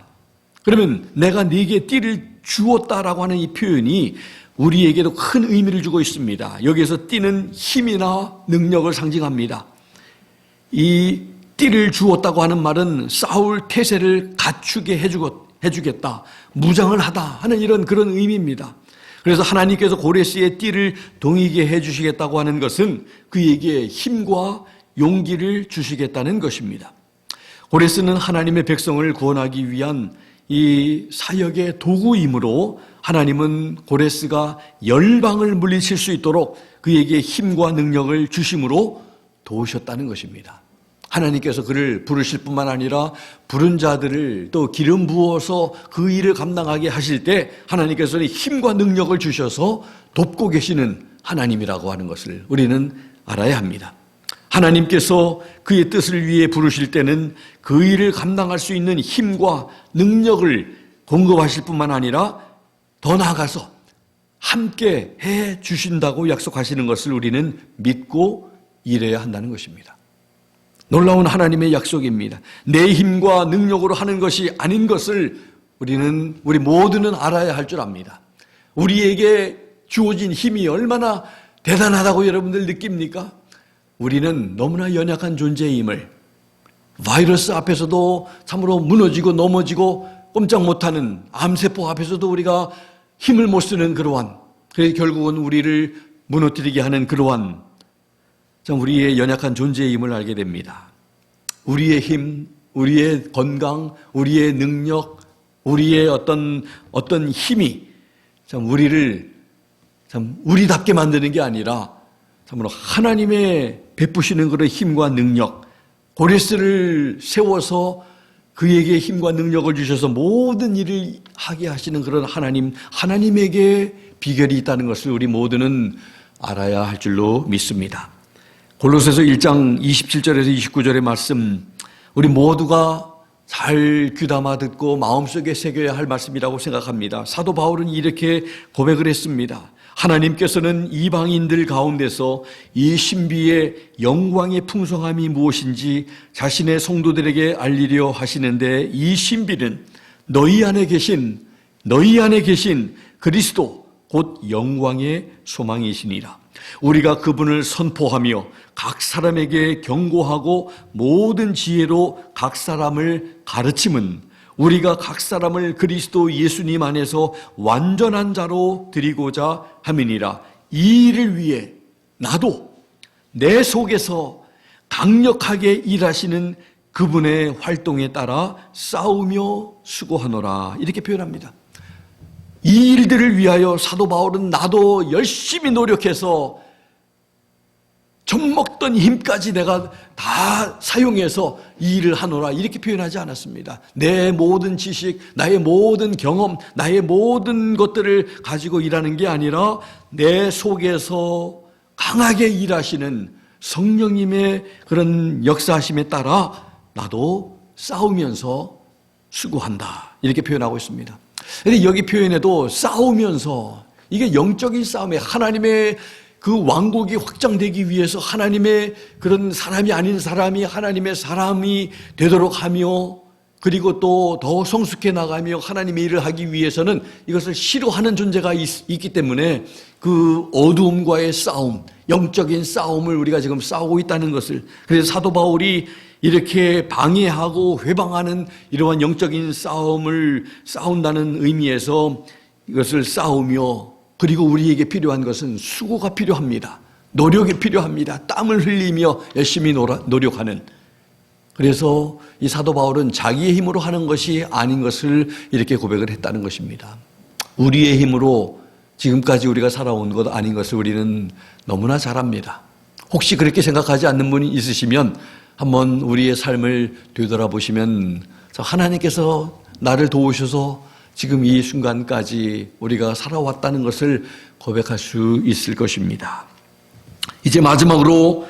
그러면 내가 네게 띠를 주었다라고 하는 이 표현이 우리에게도 큰 의미를 주고 있습니다. 여기에서 띠는 힘이나 능력을 상징합니다. 이 띠를 주었다고 하는 말은 싸울 태세를 갖추게 해주겠다, 무장을 하다 하는 그런 의미입니다. 그래서 하나님께서 고레스의 띠를 동이게 해주시겠다고 하는 것은 그에게 힘과 용기를 주시겠다는 것입니다. 고레스는 하나님의 백성을 구원하기 위한 이 사역의 도구이므로 하나님은 고레스가 열방을 물리칠 수 있도록 그에게 힘과 능력을 주심으로 도우셨다는 것입니다. 하나님께서 그를 부르실 뿐만 아니라 부른 자들을 또 기름 부어서 그 일을 감당하게 하실 때 하나님께서는 힘과 능력을 주셔서 돕고 계시는 하나님이라고 하는 것을 우리는 알아야 합니다. 하나님께서 그의 뜻을 위해 부르실 때는 그 일을 감당할 수 있는 힘과 능력을 공급하실 뿐만 아니라 더 나아가서 함께 해 주신다고 약속하시는 것을 우리는 믿고 일해야 한다는 것입니다. 놀라운 하나님의 약속입니다. 내 힘과 능력으로 하는 것이 아닌 것을 우리 모두는 알아야 할 줄 압니다. 우리에게 주어진 힘이 얼마나 대단하다고 여러분들 느낍니까? 우리는 너무나 연약한 존재임을, 바이러스 앞에서도 참으로 무너지고 넘어지고 꼼짝 못하는 암세포 앞에서도 우리가 힘을 못 쓰는 그러한, 그래서 결국은 우리를 무너뜨리게 하는 그러한 우리의 연약한 존재임을 알게 됩니다. 우리의 힘, 우리의 건강, 우리의 능력, 우리의 어떤 힘이 우리를 우리답게 만드는 게 아니라 참으로 하나님의 베푸시는 그런 힘과 능력, 고레스를 세워서 그에게 힘과 능력을 주셔서 모든 일을 하게 하시는 그런 하나님에게 비결이 있다는 것을 우리 모두는 알아야 할 줄로 믿습니다. 골로새서 1장 27절에서 29절의 말씀, 우리 모두가 잘 귀담아 듣고 마음속에 새겨야 할 말씀이라고 생각합니다. 사도 바울은 이렇게 고백을 했습니다. 하나님께서는 이방인들 가운데서 이 신비의 영광의 풍성함이 무엇인지 자신의 성도들에게 알리려 하시는데, 이 신비는 너희 안에 계신 그리스도 곧 영광의 소망이시니라. 우리가 그분을 선포하며 각 사람에게 경고하고 모든 지혜로 각 사람을 가르침은 우리가 각 사람을 그리스도 예수님 안에서 완전한 자로 드리고자 함이니라. 이 일을 위해 나도 내 속에서 강력하게 일하시는 그분의 활동에 따라 싸우며 수고하노라, 이렇게 표현합니다. 이 일들을 위하여 사도 바울은 나도 열심히 노력해서 젖먹던 힘까지 내가 다 사용해서 이 일을 하노라, 이렇게 표현하지 않았습니다. 내 모든 지식, 나의 모든 경험, 나의 모든 것들을 가지고 일하는 게 아니라 내 속에서 강하게 일하시는 성령님의 그런 역사하심에 따라 나도 싸우면서 수고한다, 이렇게 표현하고 있습니다. 근데 여기 표현에도 싸우면서, 이게 영적인 싸움에 하나님의 그 왕국이 확장되기 위해서 하나님의 그런 사람이 아닌 사람이 하나님의 사람이 되도록 하며, 그리고 또 더 성숙해 나가며 하나님의 일을 하기 위해서는 이것을 싫어하는 존재가 있기 때문에 그 어두움과의 싸움, 영적인 싸움을 우리가 지금 싸우고 있다는 것을, 그래서 사도 바울이 이렇게 방해하고 회방하는 이러한 영적인 싸움을 싸운다는 의미에서 이것을 싸우며, 그리고 우리에게 필요한 것은 수고가 필요합니다. 노력이 필요합니다. 땀을 흘리며 열심히 노력하는. 그래서 이 사도 바울은 자기의 힘으로 하는 것이 아닌 것을 이렇게 고백을 했다는 것입니다. 우리의 힘으로 지금까지 우리가 살아온 것 아닌 것을 우리는 너무나 잘 압니다. 혹시 그렇게 생각하지 않는 분이 있으시면 한번 우리의 삶을 되돌아보시면 하나님께서 나를 도우셔서 지금 이 순간까지 우리가 살아왔다는 것을 고백할 수 있을 것입니다. 이제 마지막으로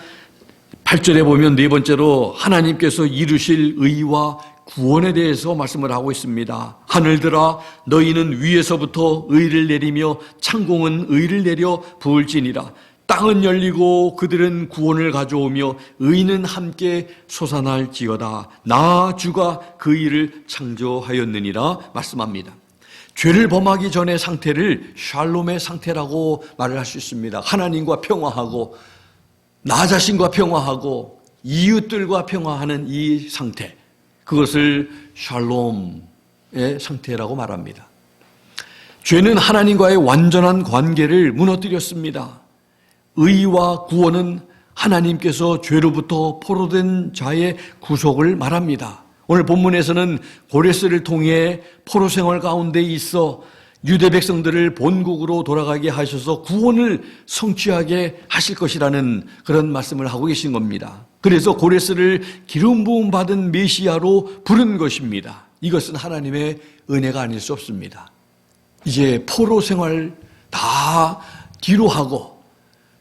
8절에 보면 네 번째로 하나님께서 이루실 의와 구원에 대해서 말씀을 하고 있습니다. 하늘들아 너희는 위에서부터 의를 내리며 창공은 의를 내려 부을지니라. 땅은 열리고 그들은 구원을 가져오며 의는 함께 솟아날지어다. 나 주가 그 일을 창조하였느니라 말씀합니다. 죄를 범하기 전의 상태를 샬롬의 상태라고 말을 할 수 있습니다. 하나님과 평화하고 나 자신과 평화하고 이웃들과 평화하는 이 상태, 그것을 샬롬의 상태라고 말합니다. 죄는 하나님과의 완전한 관계를 무너뜨렸습니다. 의와 구원은 하나님께서 죄로부터 포로된 자의 구속을 말합니다. 오늘 본문에서는 고레스를 통해 포로 생활 가운데 있어 유대 백성들을 본국으로 돌아가게 하셔서 구원을 성취하게 하실 것이라는 그런 말씀을 하고 계신 겁니다. 그래서 고레스를 기름 부음 받은 메시아로 부른 것입니다. 이것은 하나님의 은혜가 아닐 수 없습니다. 이제 포로 생활 다 뒤로 하고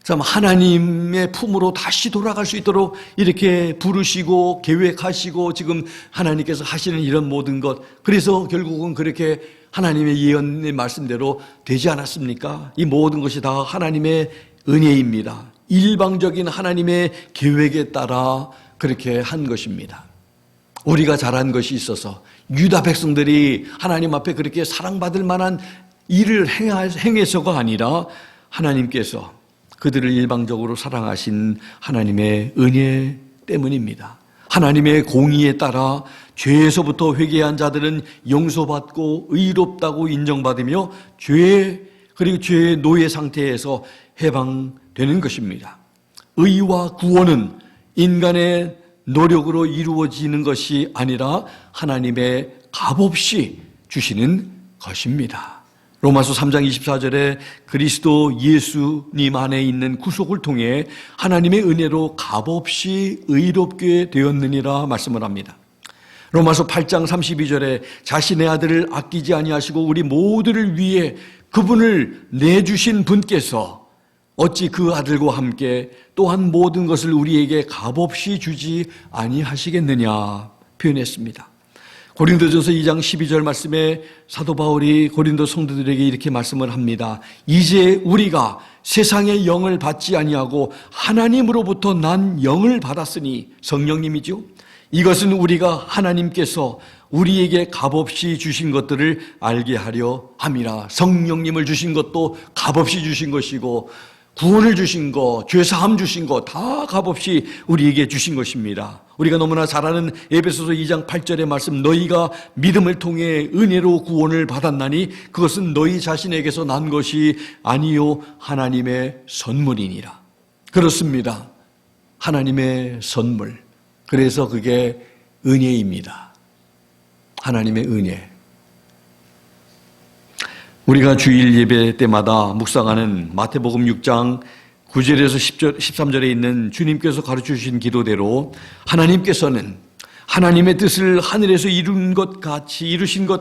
참 하나님의 품으로 다시 돌아갈 수 있도록 이렇게 부르시고 계획하시고 지금 하나님께서 하시는 이런 모든 것, 그래서 결국은 그렇게 하나님의 예언의 말씀대로 되지 않았습니까? 이 모든 것이 다 하나님의 은혜입니다. 일방적인 하나님의 계획에 따라 그렇게 한 것입니다. 우리가 잘한 것이 있어서 유다 백성들이 하나님 앞에 그렇게 사랑받을 만한 일을 행해서가 아니라 하나님께서 그들을 일방적으로 사랑하신 하나님의 은혜 때문입니다. 하나님의 공의에 따라 죄에서부터 회개한 자들은 용서받고 의롭다고 인정받으며 그리고 죄의 노예 상태에서 해방되는 것입니다. 의와 구원은 인간의 노력으로 이루어지는 것이 아니라 하나님의 값없이 주시는 것입니다. 로마서 3장 24절에 그리스도 예수님 안에 있는 구속을 통해 하나님의 은혜로 값없이 의롭게 되었느니라 말씀을 합니다. 로마서 8장 32절에 자신의 아들을 아끼지 아니하시고 우리 모두를 위해 그분을 내주신 분께서 어찌 그 아들과 함께 또한 모든 것을 우리에게 값없이 주지 아니하시겠느냐 표현했습니다. 고린도전서 2장 12절 말씀에 사도 바울이 고린도 성도들에게 이렇게 말씀을 합니다. 이제 우리가 세상의 영을 받지 아니하고 하나님으로부터 난 영을 받았으니, 성령님이죠. 이것은 우리가 하나님께서 우리에게 값없이 주신 것들을 알게 하려 함이라. 성령님을 주신 것도 값없이 주신 것이고 구원을 주신 것, 죄사함 주신 것 다 값없이 우리에게 주신 것입니다. 우리가 너무나 잘 아는 에베소서 2장 8절의 말씀, 너희가 믿음을 통해 은혜로 구원을 받았나니 그것은 너희 자신에게서 난 것이 아니요 하나님의 선물이니라. 그렇습니다. 하나님의 선물. 그래서 그게 은혜입니다. 하나님의 은혜. 우리가 주일 예배 때마다 묵상하는 마태복음 6장 9절에서 13절에 있는 주님께서 가르쳐 주신 기도대로 하나님께서는 하나님의 뜻을 하늘에서 이루신 것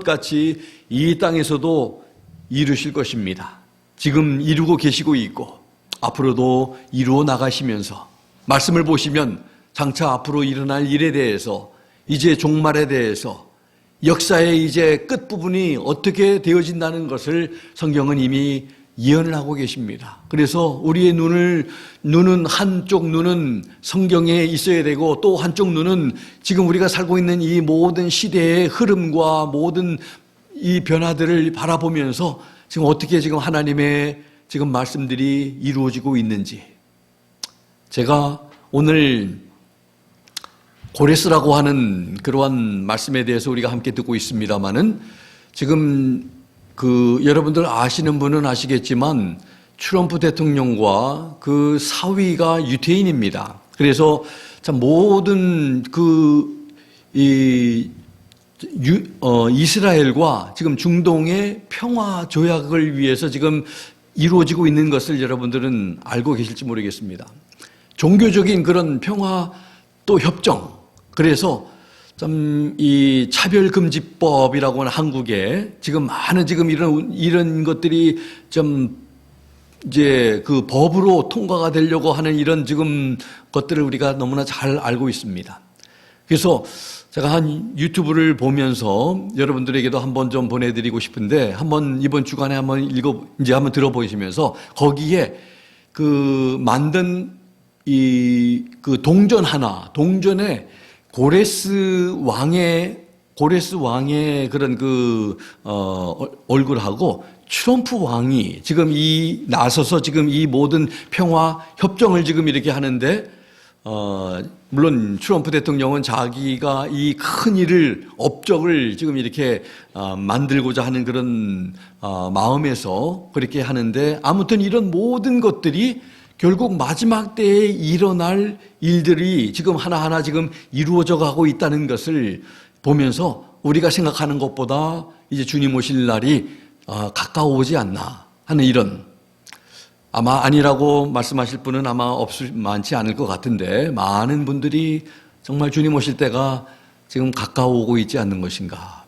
같이 이 땅에서도 이루실 것입니다. 지금 이루고 계시고 있고 앞으로도 이루어 나가시면서 말씀을 보시면 장차 앞으로 일어날 일에 대해서, 이제 종말에 대해서, 역사의 이제 끝부분이 어떻게 되어진다는 것을 성경은 이미 예언을 하고 계십니다. 그래서 우리의 눈은 한쪽 눈은 성경에 있어야 되고 또 한쪽 눈은 지금 우리가 살고 있는 이 모든 시대의 흐름과 모든 이 변화들을 바라보면서 지금 어떻게 지금 하나님의 지금 말씀들이 이루어지고 있는지. 제가 오늘 고레스라고 하는 그러한 말씀에 대해서 우리가 함께 듣고 있습니다만은 지금 여러분들 아시는 분은 아시겠지만 트럼프 대통령과 그 사위가 유태인입니다. 그래서 참 모든 이스라엘과 지금 중동의 평화 조약을 위해서 지금 이루어지고 있는 것을 여러분들은 알고 계실지 모르겠습니다. 종교적인 그런 평화 또 협정. 그래서 참 이 차별금지법이라고 하는 한국에 지금 많은 지금 이런 것들이 좀 이제 그 법으로 통과가 되려고 하는 이런 지금 것들을 우리가 너무나 잘 알고 있습니다. 그래서 제가 한 유튜브를 보면서 여러분들에게도 한번 좀 보내드리고 싶은데 한번 이번 주간에 한번 한번 들어보시면서 거기에 그 만든 그 동전에 고레스 왕의 그런 얼굴하고 트럼프 왕이 지금 나서서 지금 이 모든 평화 협정을 지금 이렇게 하는데, 물론 트럼프 대통령은 자기가 이 큰 일을, 업적을 지금 이렇게 만들고자 하는 그런 마음에서 그렇게 하는데, 아무튼 이런 모든 것들이 결국 마지막 때에 일어날 일들이 지금 하나하나 지금 이루어져 가고 있다는 것을 보면서 우리가 생각하는 것보다 이제 주님 오실 날이 가까워오지 않나 하는 이런, 아마 아니라고 말씀하실 분은 아마 많지 않을 것 같은데, 많은 분들이 정말 주님 오실 때가 지금 가까워오고 있지 않는 것인가,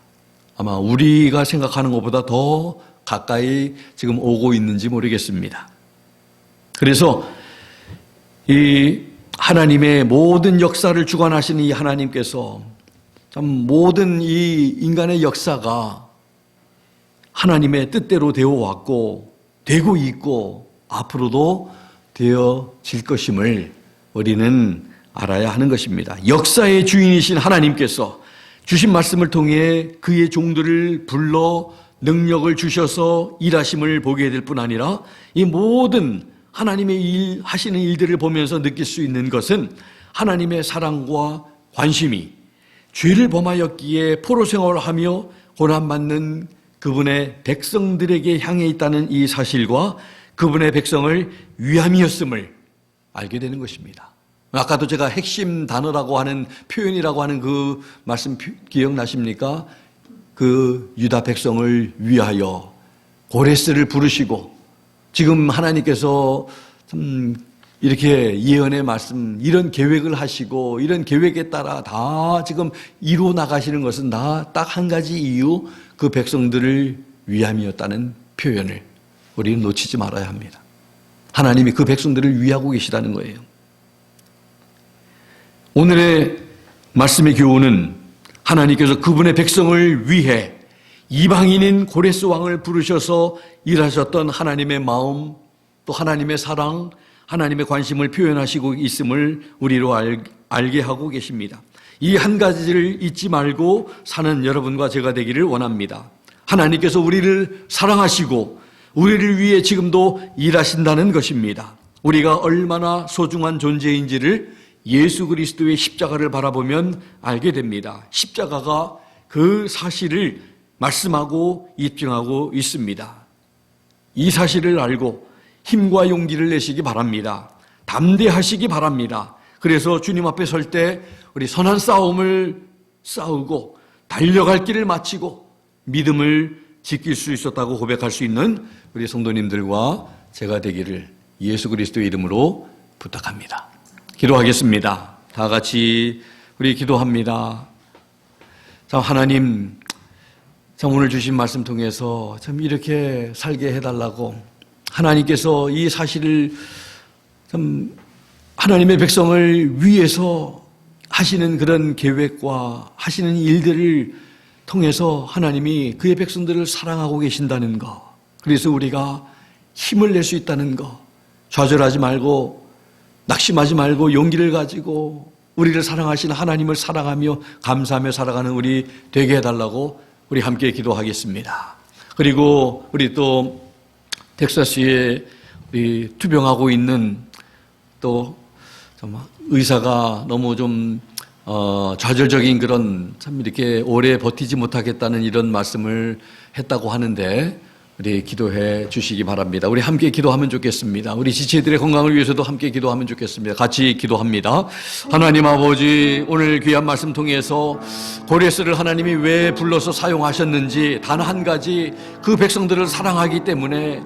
아마 우리가 생각하는 것보다 더 가까이 지금 오고 있는지 모르겠습니다. 그래서 이 하나님의 모든 역사를 주관하시는 이 하나님께서 참 모든 이 인간의 역사가 하나님의 뜻대로 되어 왔고 되고 있고 앞으로도 되어질 것임을 우리는 알아야 하는 것입니다. 역사의 주인이신 하나님께서 주신 말씀을 통해 그의 종들을 불러 능력을 주셔서 일하심을 보게 될 뿐 아니라 이 모든 하나님의 하시는 일들을 보면서 느낄 수 있는 것은 하나님의 사랑과 관심이 죄를 범하였기에 포로 생활을 하며 고난받는 그분의 백성들에게 향해 있다는 이 사실과 그분의 백성을 위함이었음을 알게 되는 것입니다. 아까도 제가 핵심 단어라고 하는, 표현이라고 하는 그 말씀 기억나십니까? 그 유다 백성을 위하여 고레스를 부르시고, 지금 하나님께서 참 이렇게 예언의 말씀, 이런 계획을 하시고 이런 계획에 따라 다 지금 이루어 나가시는 것은 다 딱 한 가지 이유, 그 백성들을 위함이었다는 표현을 우리는 놓치지 말아야 합니다. 하나님이 그 백성들을 위하고 계시다는 거예요. 오늘의 말씀의 교훈은 하나님께서 그분의 백성을 위해 이방인인 고레스 왕을 부르셔서 일하셨던 하나님의 마음, 또 하나님의 사랑, 하나님의 관심을 표현하시고 있음을 우리로 알게 하고 계십니다. 이 한 가지를 잊지 말고 사는 여러분과 제가 되기를 원합니다. 하나님께서 우리를 사랑하시고 우리를 위해 지금도 일하신다는 것입니다. 우리가 얼마나 소중한 존재인지를 예수 그리스도의 십자가를 바라보면 알게 됩니다. 십자가가 그 사실을 말씀하고 입증하고 있습니다. 이 사실을 알고 힘과 용기를 내시기 바랍니다. 담대하시기 바랍니다. 그래서 주님 앞에 설 때 우리 선한 싸움을 싸우고 달려갈 길을 마치고 믿음을 지킬 수 있었다고 고백할 수 있는 우리 성도님들과 제가 되기를 예수 그리스도의 이름으로 부탁합니다. 기도하겠습니다. 다 같이 우리 기도합니다. 참 하나님, 참 오늘 주신 말씀 통해서 참 이렇게 살게 해달라고, 하나님께서 이 사실을 참 하나님의 백성을 위해서 하시는 그런 계획과 하시는 일들을 통해서 하나님이 그의 백성들을 사랑하고 계신다는 것, 그래서 우리가 힘을 낼 수 있다는 것, 좌절하지 말고 낙심하지 말고 용기를 가지고 우리를 사랑하시는 하나님을 사랑하며 감사하며 살아가는 우리 되게 해달라고 우리 함께 기도하겠습니다. 그리고 우리 또 텍사스에 우리 투병하고 있는 또 의사가 너무 좀 좌절적인 그런, 참 이렇게 오래 버티지 못하겠다는 이런 말씀을 했다고 하는데 우리 기도해 주시기 바랍니다. 우리 함께 기도하면 좋겠습니다. 우리 지체들의 건강을 위해서도 함께 기도하면 좋겠습니다. 같이 기도합니다. 하나님 아버지, 오늘 귀한 말씀 통해서 고레스를 하나님이 왜 불러서 사용하셨는지, 단 한 가지, 그 백성들을 사랑하기 때문에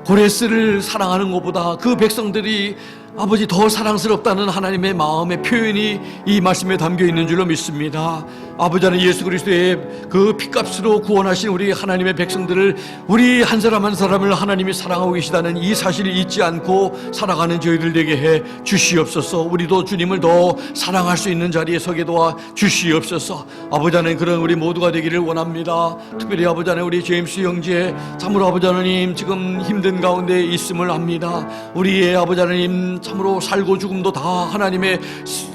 고레스를 사랑하는 것보다 그 백성들이 아버지 더 사랑스럽다는 하나님의 마음의 표현이 이 말씀에 담겨 있는 줄로 믿습니다. 아버지 하나님 예수 그리스도의 그 피값으로 구원하신 우리 하나님의 백성들을, 우리 한 사람 한 사람을 하나님이 사랑하고 계시다는 이 사실을 잊지 않고 살아가는 저희들 되게 해 주시옵소서. 우리도 주님을 더 사랑할 수 있는 자리에 서게 도와 주시옵소서. 아버지 하나님, 그런 우리 모두가 되기를 원합니다. 특별히 아버지 하나님, 우리 제임스 형제 참으로 아버지 하나님 지금 힘든 가운데 있음을 압니다. 우리의 아버지 하나님 참으로 살고 죽음도 다 하나님의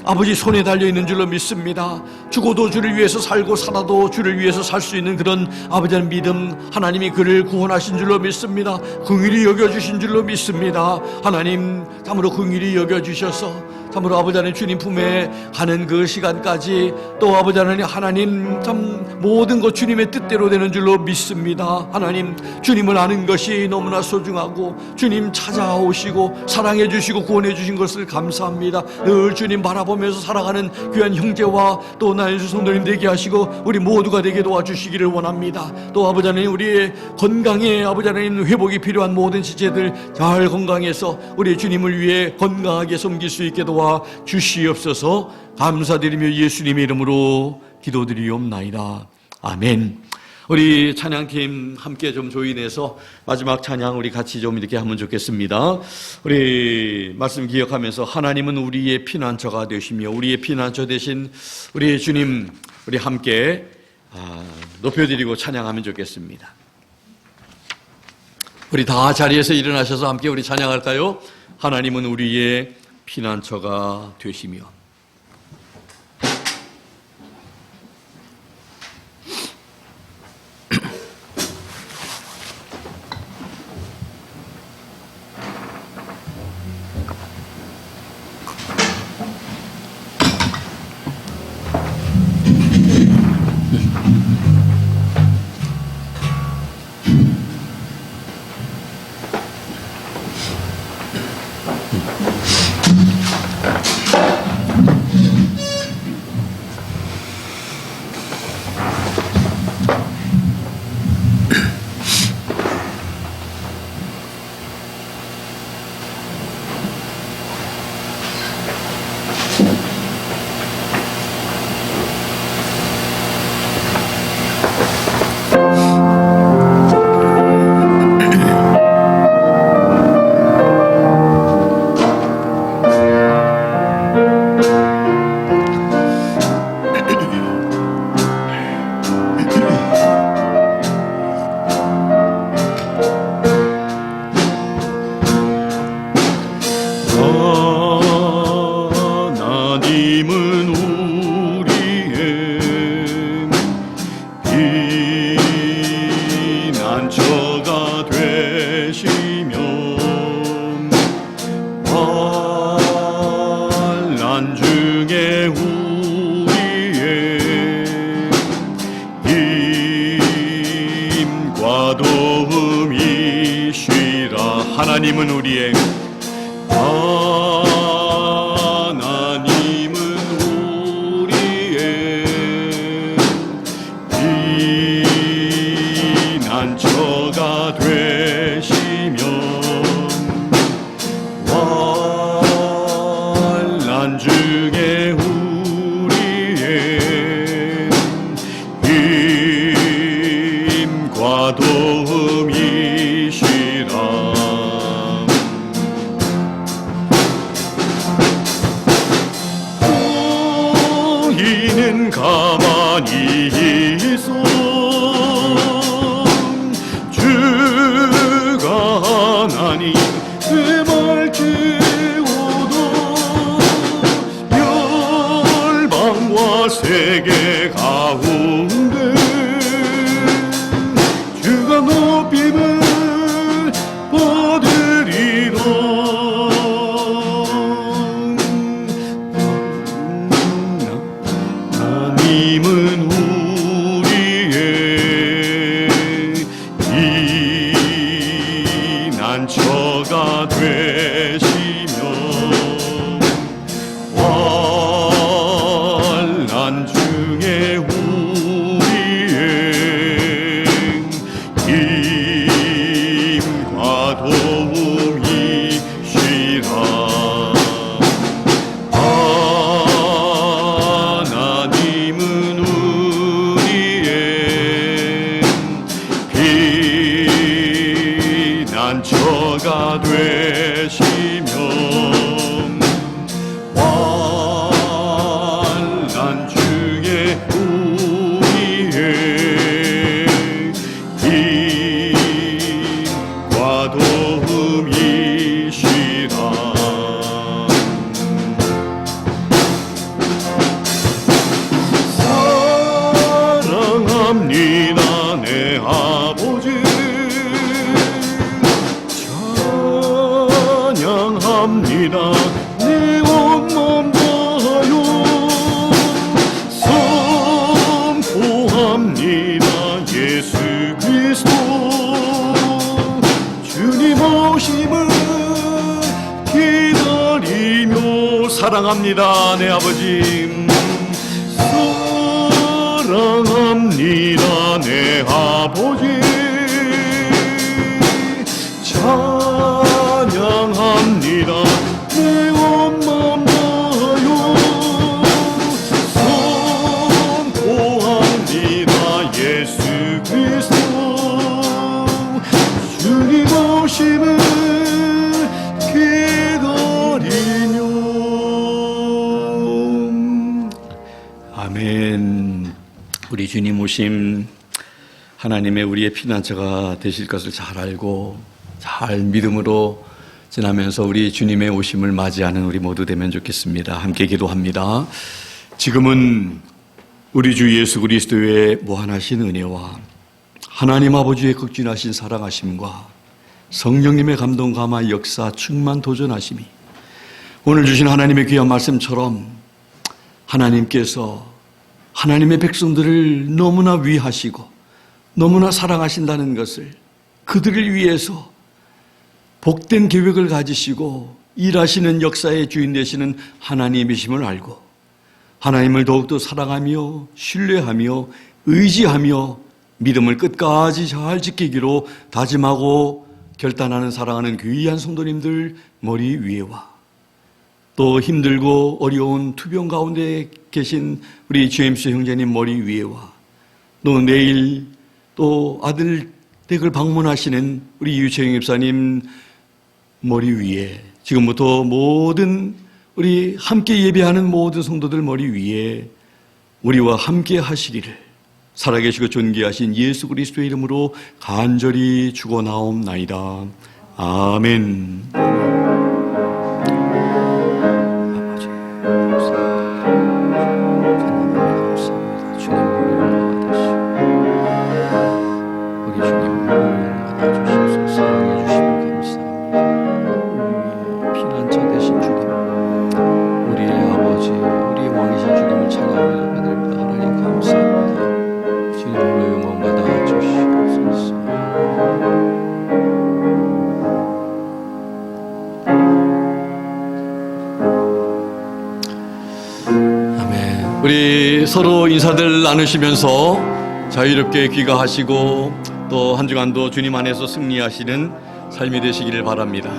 아버지 손에 달려 있는 줄로 믿습니다. 죽어도 주를 위해서 살고 살아도 주를 위해서 살 수 있는 그런 아버지 하나님 믿음, 하나님이 그를 구원하신 줄로 믿습니다. 긍휼히 여겨주신 줄로 믿습니다. 하나님 참으로 긍휼히 여겨주셔서 참으로 아버지 하나님 주님 품에 가는 그 시간까지 또 아버지 하나님 참 모든 것 주님의 뜻대로 되는 줄로 믿습니다. 하나님, 주님을 아는 것이 너무나 소중하고 주님 찾아오시고 사랑해 주시고 구원해 주신 것을 감사합니다. 늘 주님 바라보면서 살아가는 귀한 형제와 또 나의 성도님 되게 하시고 우리 모두가 되게 도와주시기를 원합니다. 또 아버지 하나님, 우리의 건강에 아버지 하나님 회복이 필요한 모든 지체들 잘 건강해서 우리 주님을 위해 건강하게 섬길 수 있게 도와 주시옵소서. 감사드리며 예수님의 이름으로 기도드리옵나이다. 아멘. 우리 찬양팀 함께 좀 조인해서 마지막 찬양 우리 같이 좀 이렇게 하면 좋겠습니다. 우리 말씀 기억하면서 하나님은 우리의 피난처가 되시며 우리의 피난처 되신 우리 주님, 우리 함께 높여드리고 찬양하면 좋겠습니다. 우리 다 자리에서 일어나셔서 함께 우리 찬양할까요? 하나님은 우리의 피난처가 되시며. 하나님은 우리의 피난처가 되시며 환난 중에 우리의 힘과 도움이시라. 이는 가만히 있어 주가 하나님 그 말 지우도 열방과 세계 가운데 주가 피난처가 되시며 환난 중에 우리의 힘과 도움이시라. 사랑합니다 내 아버지, 찬양합니다 내 온몸 다하여, 선포합니다 예수 그리스도 주님 오심을 기다리며. 사랑합니다 내 아버지, 사랑합니다 내 아버지, 찬양합니다 내 온몸 다하여, 선포합니다 예수 그리스도 주님 오심을 기다리며. 아멘. 우리 주님 오심, 하나님의 우리의 피난처가 되실 것을 잘 알고 잘 믿음으로 지나면서 우리 주님의 오심을 맞이하는 우리 모두 되면 좋겠습니다. 함께 기도합니다. 지금은 우리 주 예수 그리스도의 무한하신 은혜와 하나님 아버지의 극진하신 사랑하심과 성령님의 감동 감화 역사 충만 도전하심이 오늘 주신 하나님의 귀한 말씀처럼 하나님께서 하나님의 백성들을 너무나 위하시고 너무나 사랑하신다는 것을, 그들을 위해서 복된 계획을 가지시고 일하시는 역사의 주인 되시는 하나님이심을 알고 하나님을 더욱더 사랑하며 신뢰하며 의지하며 믿음을 끝까지 잘 지키기로 다짐하고 결단하는 사랑하는 귀한 성도님들 머리 위에와 또 힘들고 어려운 투병 가운데 계신 우리 GMC 형제님 머리 위에와 또 내일 또 아들 댁을 방문하시는 우리 유채영 집사님 머리 위에, 지금부터 모든 우리 함께 예배하는 모든 성도들 머리 위에 우리와 함께 하시기를 살아계시고 존귀하신 예수 그리스도의 이름으로 간절히 축원하옵나이다. 아멘. 우리 서로 인사들 나누시면서 자유롭게 귀가하시고 또 한 주간도 주님 안에서 승리하시는 삶이 되시기를 바랍니다.